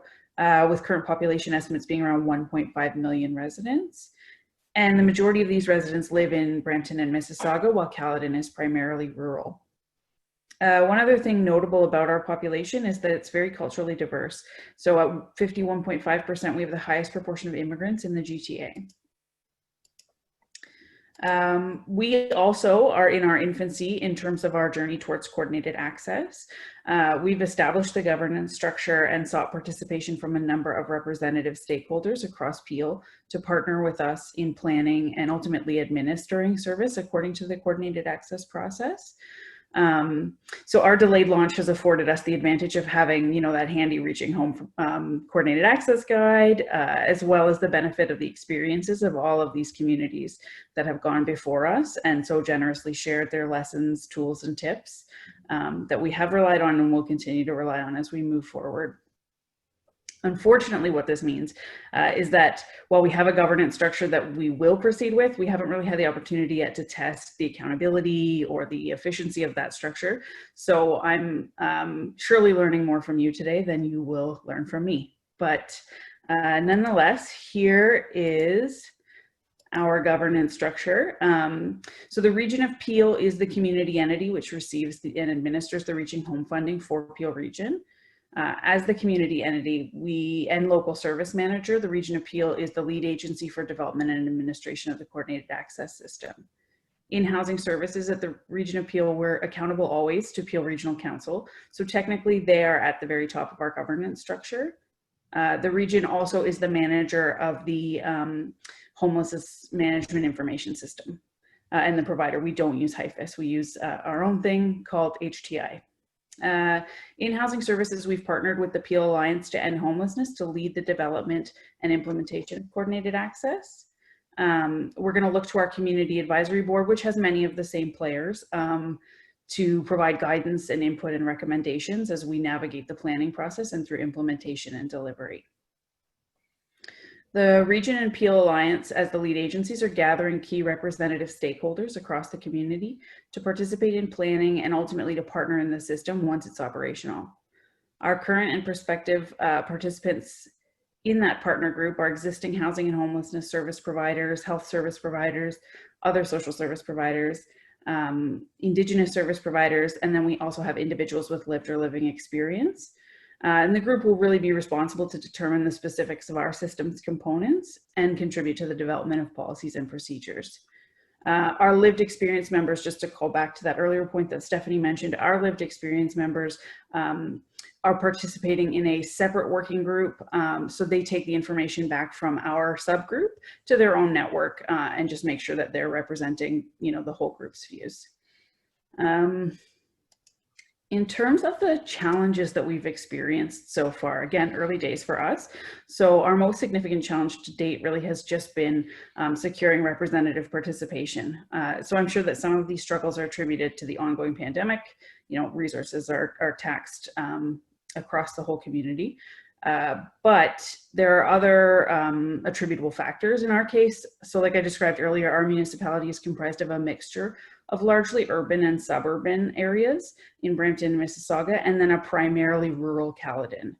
with current population estimates being around 1.5 million residents. And the majority of these residents live in Brampton and Mississauga, while Caledon is primarily rural. One other thing notable about our population is that it's very culturally diverse. So at 51.5%, we have the highest proportion of immigrants in the GTA. We also are in our infancy in terms of our journey towards coordinated access. We've established the governance structure and sought participation from a number of representative stakeholders across Peel to partner with us in planning and ultimately administering service according to the coordinated access process. So our delayed launch has afforded us the advantage of having, you know, that handy reaching home coordinated access guide, as well as the benefit of the experiences of all of these communities that have gone before us and so generously shared their lessons, tools, and tips that we have relied on and will continue to rely on as we move forward. Unfortunately, what this means is that while we have a governance structure that we will proceed with, we haven't really had the opportunity yet to test the accountability or the efficiency of that structure. So I'm surely learning more from you today than you will learn from me. But nonetheless, here is our governance structure. So the region of Peel is the community entity which receives and administers the Reaching Home funding for Peel region. As the community entity, and local service manager, the Region of Peel is the lead agency for development and administration of the coordinated access system. In housing services at the Region of Peel, we're accountable always to Peel Regional Council. So technically they are at the very top of our governance structure. The region also is the manager of the homelessness management information system and the provider. We don't use HIFIS, we use our own thing called HTI. In housing services, we've partnered with the Peel Alliance to End Homelessness to lead the development and implementation of coordinated access. We're going to look to our community advisory board, which has many of the same players, to provide guidance and input and recommendations as we navigate the planning process and through implementation and delivery. The Region and Peel Alliance, as the lead agencies, are gathering key representative stakeholders across the community to participate in planning and ultimately to partner in the system once it's operational. Our current and prospective participants in that partner group are existing housing and homelessness service providers, health service providers, other social service providers, Indigenous service providers, and then we also have individuals with lived or living experience. And the group will really be responsible to determine the specifics of our system's components and contribute to the development of policies and procedures. Our lived experience members, just to call back to that earlier point that Stephanie mentioned, our lived experience members are participating in a separate working group. So they take the information back from our subgroup to their own network and just make sure that they're representing, you know, the whole group's views. In terms of the challenges that we've experienced so far, again, early days for us. So our most significant challenge to date really has just been securing representative participation. So I'm sure that some of these struggles are attributed to the ongoing pandemic. You know, resources are taxed across the whole community. But there are other attributable factors in our case. So like I described earlier, our municipality is comprised of a mixture of largely urban and suburban areas in Brampton and Mississauga, and then a primarily rural Caledon.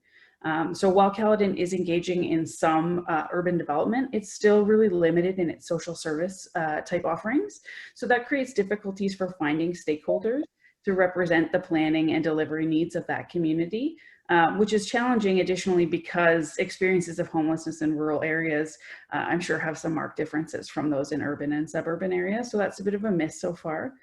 So while Caledon is engaging in some urban development, it's still really limited in its social service type offerings. So that creates difficulties for finding stakeholders to represent the planning and delivery needs of that community, which is challenging additionally because experiences of homelessness in rural areas, I'm sure have some marked differences from those in urban and suburban areas. So that's a bit of a miss so far.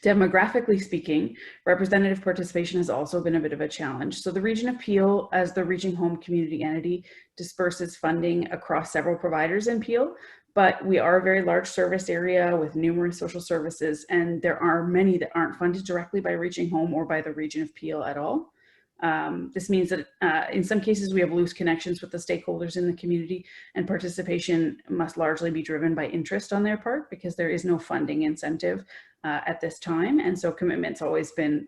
Demographically speaking, representative participation has also been a bit of a challenge. So the Region of Peel, as the Reaching Home community entity, disperses funding across several providers in Peel, but we are a very large service area with numerous social services, and there are many that aren't funded directly by Reaching Home or by the Region of Peel at all. This means that in some cases we have loose connections with the stakeholders in the community, and participation must largely be driven by interest on their part because there is no funding incentive at this time. And so commitment's always been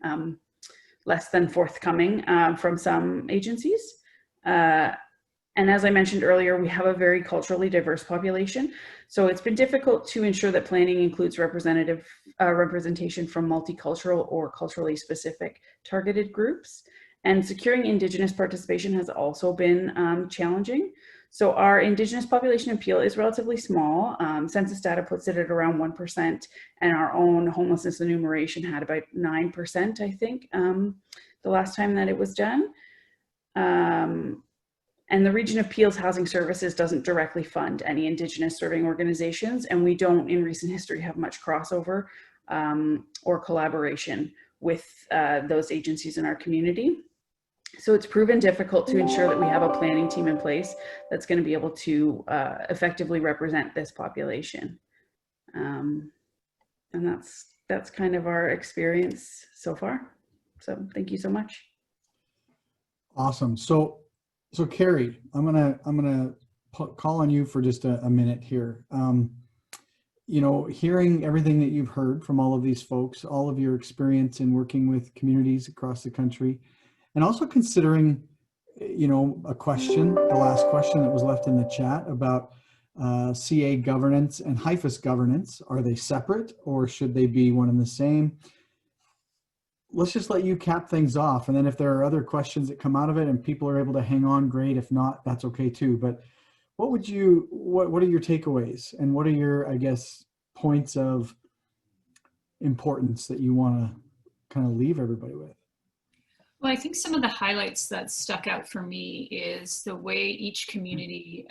less than forthcoming from some agencies. And as I mentioned earlier, we have a very culturally diverse population. So it's been difficult to ensure that planning includes representation from multicultural or culturally specific targeted groups. And securing Indigenous participation has also been challenging. So our Indigenous population in Peel is relatively small. Census data puts it at around 1%, and our own homelessness enumeration had about 9%, I think, the last time that it was done. And the Region of Peel's Housing Services doesn't directly fund any Indigenous serving organizations, and we don't in recent history have much crossover or collaboration with those agencies in our community. So it's proven difficult to ensure that we have a planning team in place that's going to be able to effectively represent this population. And that's kind of our experience so far. So thank you so much. Awesome. So Carrie, I'm gonna call on you for just a minute here. You know, hearing everything that you've heard from all of these folks, all of your experience in working with communities across the country, and also considering, you know, the last question that was left in the chat about CA governance and HIFIS governance. Are they separate or should they be one and the same? Let's just let you cap things off. And then if there are other questions that come out of it and people are able to hang on, great. If not, that's okay too. But what are your takeaways and what are your, I guess, points of importance that you want to kind of leave everybody with? Well, I think some of the highlights that stuck out for me is the way each community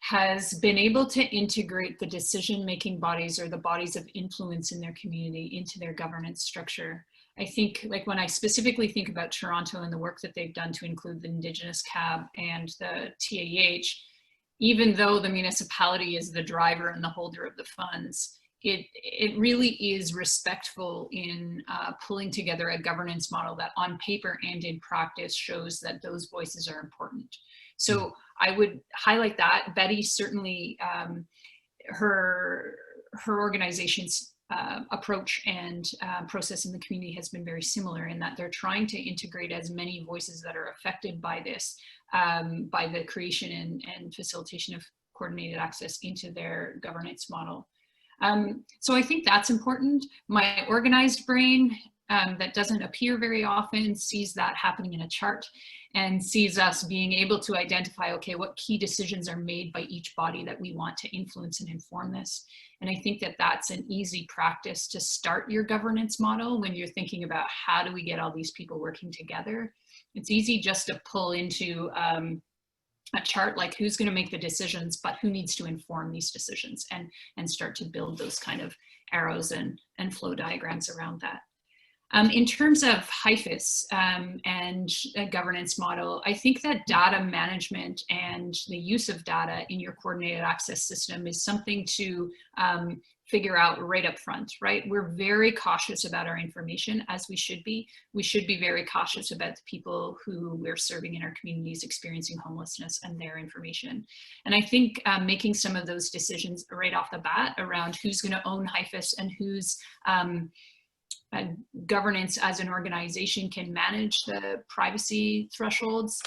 has been able to integrate the decision-making bodies or the bodies of influence in their community into their governance structure. I think, like, when I specifically think about Toronto and the work that they've done to include the Indigenous CAB and the TAH, even though the municipality is the driver and the holder of the funds, it really is respectful in pulling together a governance model that on paper and in practice shows that those voices are important. So I would highlight that. Betty, certainly her organization's approach and process in the community has been very similar in that they're trying to integrate as many voices that are affected by this, by the creation and facilitation of coordinated access into their governance model. So I think that's important. My organized brain that doesn't appear very often sees that happening in a chart and sees us being able to identify, okay, what key decisions are made by each body that we want to influence and inform this. And I think that that's an easy practice to start your governance model when you're thinking about how do we get all these people working together. It's easy just to pull into a chart like who's going to make the decisions, but who needs to inform these decisions, and start to build those kind of arrows and flow diagrams around that. In terms of HIFIS and a governance model, I think that data management and the use of data in your coordinated access system is something to figure out right up front, right? We're very cautious about our information, as we should be. We should be very cautious about the people who we're serving in our communities experiencing homelessness and their information. And I think making some of those decisions right off the bat around who's going to own HIFIS and who's governance as an organization can manage the privacy thresholds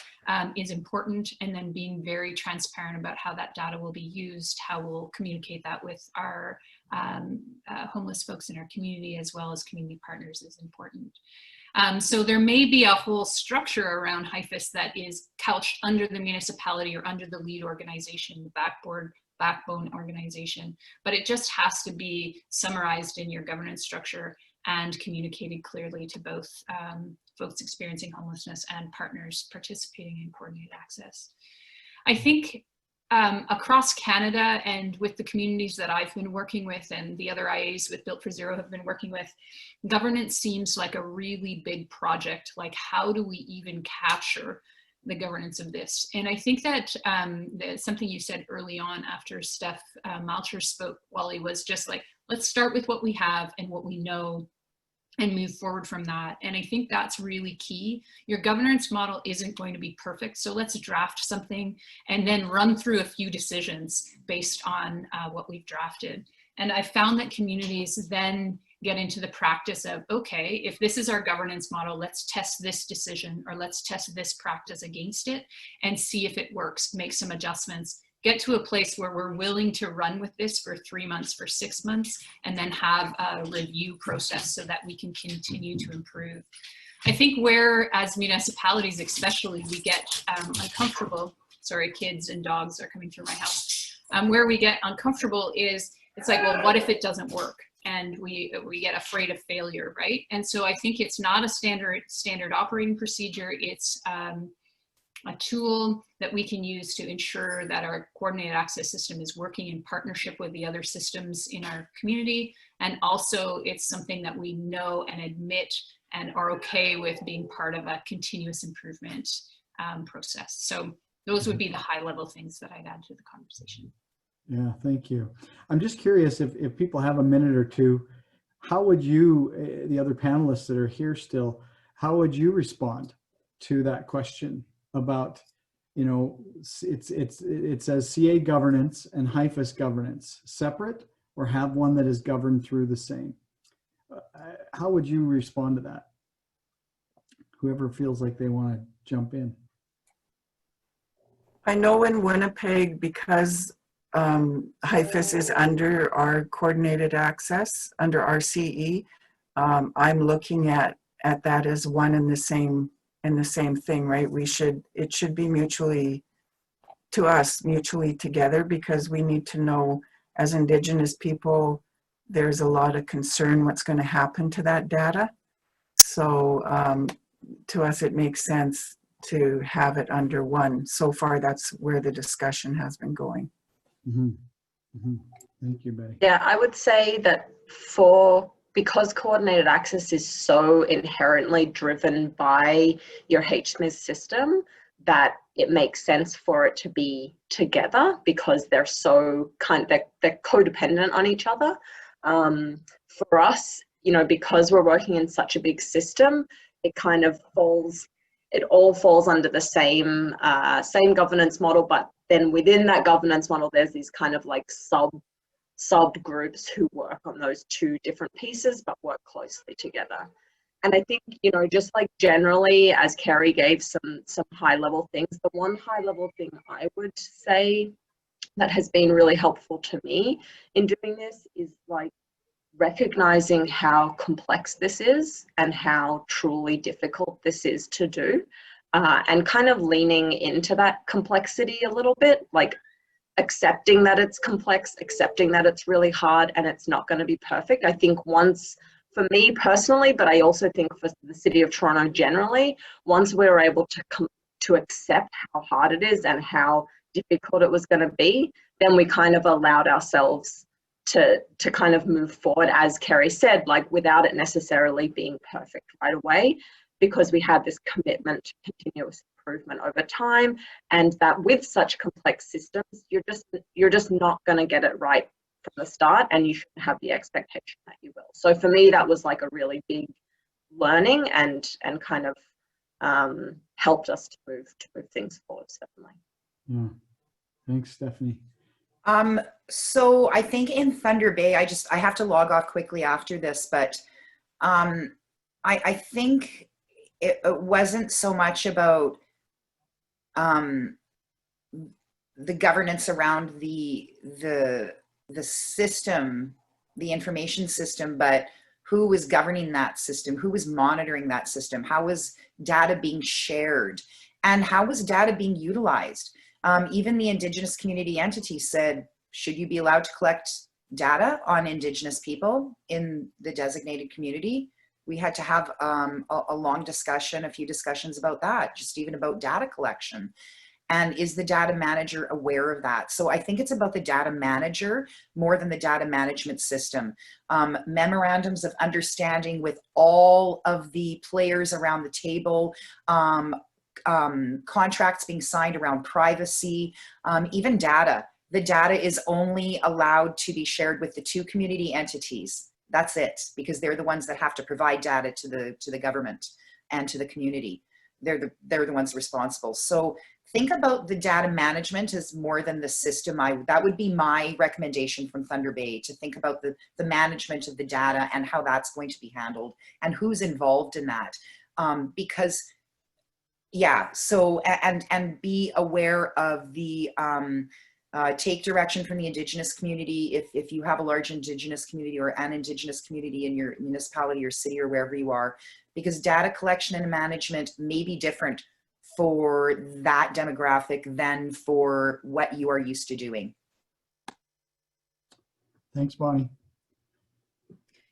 is important, and then being very transparent about how that data will be used, how we'll communicate that with our homeless folks in our community as well as community partners is important. So there may be a whole structure around HIFIS that is couched under the municipality or under the lead organization, the backbone organization, but it just has to be summarized in your governance structure and communicated clearly to both folks experiencing homelessness and partners participating in coordinated access. I think across Canada and with the communities that I've been working with and the other IAs with Built for Zero have been working with, governance seems like a really big project. Like, how do we even capture the governance of this? And I think that something you said early on after Steph Malcher spoke, Wally, was just like, let's start with what we have and what we know and move forward from that. And I think that's really key. Your governance model isn't going to be perfect, so let's draft something and then run through a few decisions based on what we've drafted. And I found that communities then get into the practice of, okay, if this is our governance model, let's test this decision or let's test this practice against it and see if it works, make some adjustments, get to a place where we're willing to run with this for 3 months, for 6 months, and then have a review process so that we can continue to improve. I think where, as municipalities especially, we get uncomfortable, sorry, kids and dogs are coming through my house, where we get uncomfortable is, it's like, well, what if it doesn't work? And we get afraid of failure, right? And so I think it's not a standard operating procedure. It's a tool that we can use to ensure that our coordinated access system is working in partnership with the other systems in our community. And also it's something that we know and admit and are okay with being part of a continuous improvement process. So those would be the high level things that I'd add to the conversation. Yeah, thank you. I'm just curious if people have a minute or two, how would you, the other panelists that are here still, how would you respond to that question about, you know, it says CA governance and HIFAS governance separate, or have one that is governed through the same? How would you respond to that? Whoever feels like they want to jump in. I know in Winnipeg, because HIFAS is under our coordinated access, under RCE, I'm looking at that as one and the same thing, right? It should be mutually together, because we need to know, as Indigenous people, there's a lot of concern what's going to happen to that data. So to us, it makes sense to have it under one. So far, that's where the discussion has been going. Mm-hmm. Mm-hmm. Thank you, Betty. Yeah, I would say that because coordinated access is so inherently driven by your HSMIS system, that it makes sense for it to be together, because they're so they're codependent on each other. For us, you know, because we're working in such a big system, it all falls under the same governance model, but then within that governance model, there's these kind of like subgroups who work on those two different pieces, but work closely together. And I think, you know, just like generally, as Kerry gave some high level things, the one high level thing I would say that has been really helpful to me in doing this is like recognizing how complex this is and how truly difficult this is to do, and kind of leaning into that complexity a little bit, like accepting that it's complex, accepting that it's really hard and it's not going to be perfect. I think for me personally, but I also think for the City of Toronto generally, once we were able to accept how hard it is and how difficult it was going to be, then we kind of allowed ourselves to kind of move forward, as Kerry said, like without it necessarily being perfect right away, because we had this commitment to continuous improvement over time, and that with such complex systems, you're just not going to get it right from the start, and you shouldn't have the expectation that you will. So for me, that was like a really big learning and kind of helped us to move things forward, certainly. Yeah. Thanks, Stephanie. So I think in Thunder Bay, I have to log off quickly after this, but I think it wasn't so much about the governance around the system, the information system, but who was governing that system, who was monitoring that system, how was data being shared, and how was data being utilized. Even the Indigenous community entity said, should you be allowed to collect data on Indigenous people in the designated community? We had to have a long discussion, a few discussions about that, just even about data collection. And is the data manager aware of that? So I think it's about the data manager more than the data management system. Memorandums of understanding with all of the players around the table, contracts being signed around privacy, even data. The data is only allowed to be shared with the two community entities. That's it, because they're the ones that have to provide data to the government and to the community. They're the ones responsible. So think about the data management as more than the system. That would be my recommendation from Thunder Bay, to think about the management of the data and how that's going to be handled and who's involved in that. Because yeah, so and be aware of the take direction from the Indigenous community if you have a large Indigenous community or an Indigenous community in your municipality or city or wherever you are, because data collection and management may be different for that demographic than for what you are used to doing. Thanks, Bonnie.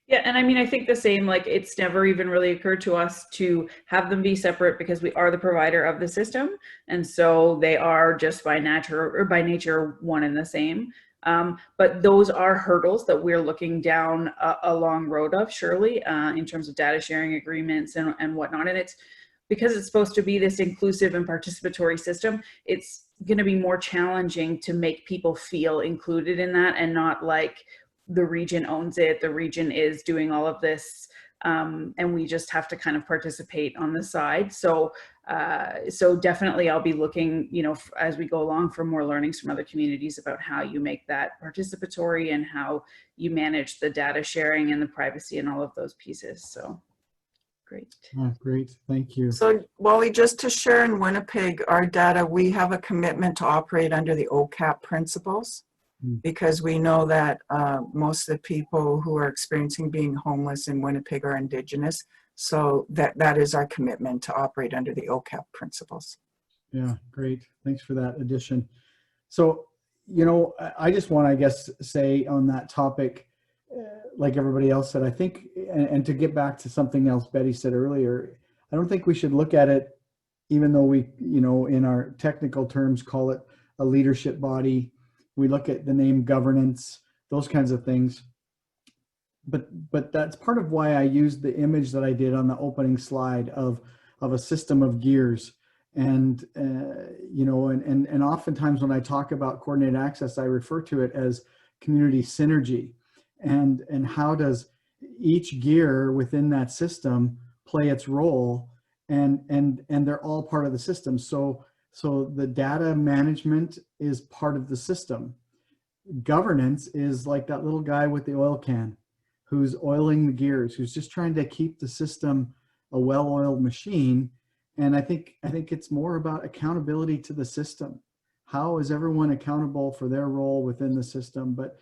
Yeah, and I mean, I think the same, like it's never even really occurred to us to have them be separate because we are the provider of the system. And so they are just by nature one and the same. But those are hurdles that we're looking down a long road of, surely, in terms of data sharing agreements and whatnot. And it's because it's supposed to be this inclusive and participatory system, it's going to be more challenging to make people feel included in that and not like, the region owns it, the region is doing all of this, and we just have to kind of participate on the side. So so definitely I'll be looking, you know, as we go along for more learnings from other communities about how you make that participatory and how you manage the data sharing and the privacy and all of those pieces. So great. Great, thank you. So Wally, just to share in Winnipeg, our data, we have a commitment to operate under the OCAP principles. Because we know that most of the people who are experiencing being homeless in Winnipeg are Indigenous. So that is our commitment to operate under the OCAP principles. Yeah, great. Thanks for that addition. So, you know, I just want to, I guess, say on that topic, like everybody else said, I think, and to get back to something else Betty said earlier, I don't think we should look at it, even though we, you know, in our technical terms, call it a leadership body. We look at the name governance, those kinds of things. But that's part of why I used the image that I did on the opening slide of a system of gears. And, you know, and oftentimes when I talk about coordinated access, I refer to it as community synergy. And how does each gear within that system play its role? And they're all part of the system. So the data management is part of the system. Governance is like that little guy with the oil can who's oiling the gears, who's just trying to keep the system a well-oiled machine. And I think it's more about accountability to the system. How is everyone accountable for their role within the system? But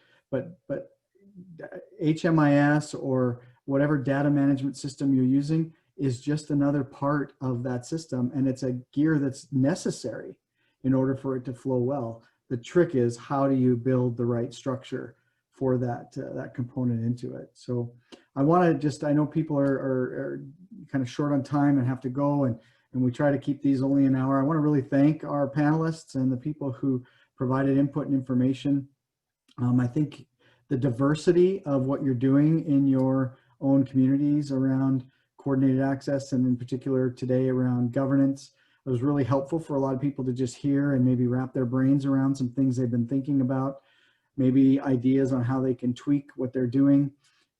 HMIS or whatever data management system you're using is just another part of that system, and it's a gear that's necessary in order for it to flow well. The trick is, how do you build the right structure for that component into it? So I want to just, I know people are kind of short on time and have to go, and we try to keep these only an hour. I want to really thank our panelists and the people who provided input and information. I think the diversity of what you're doing in your own communities around coordinated access, and in particular today around governance, was really helpful for a lot of people to just hear and maybe wrap their brains around some things they've been thinking about, maybe ideas on how they can tweak what they're doing.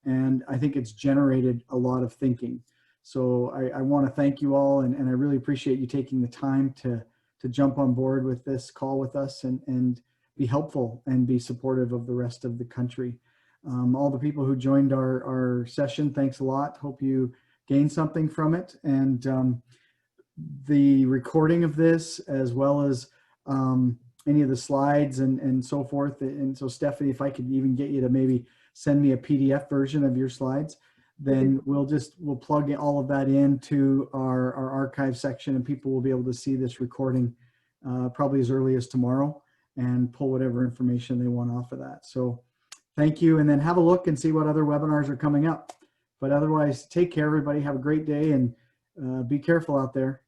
And I think it's generated a lot of thinking. So I want to thank you all, and I really appreciate you taking the time to jump on board with this call with us and be helpful and be supportive of the rest of the country. All the people who joined our session, thanks a lot. Hope you gain something from it. And the recording of this, as well as any of the slides and so forth. And so Stephanie, if I could even get you to maybe send me a PDF version of your slides, then we'll plug all of that into our archive section, and people will be able to see this recording probably as early as tomorrow and pull whatever information they want off of that. So thank you. And then have a look and see what other webinars are coming up. But otherwise, take care, everybody. Have a great day, and be careful out there.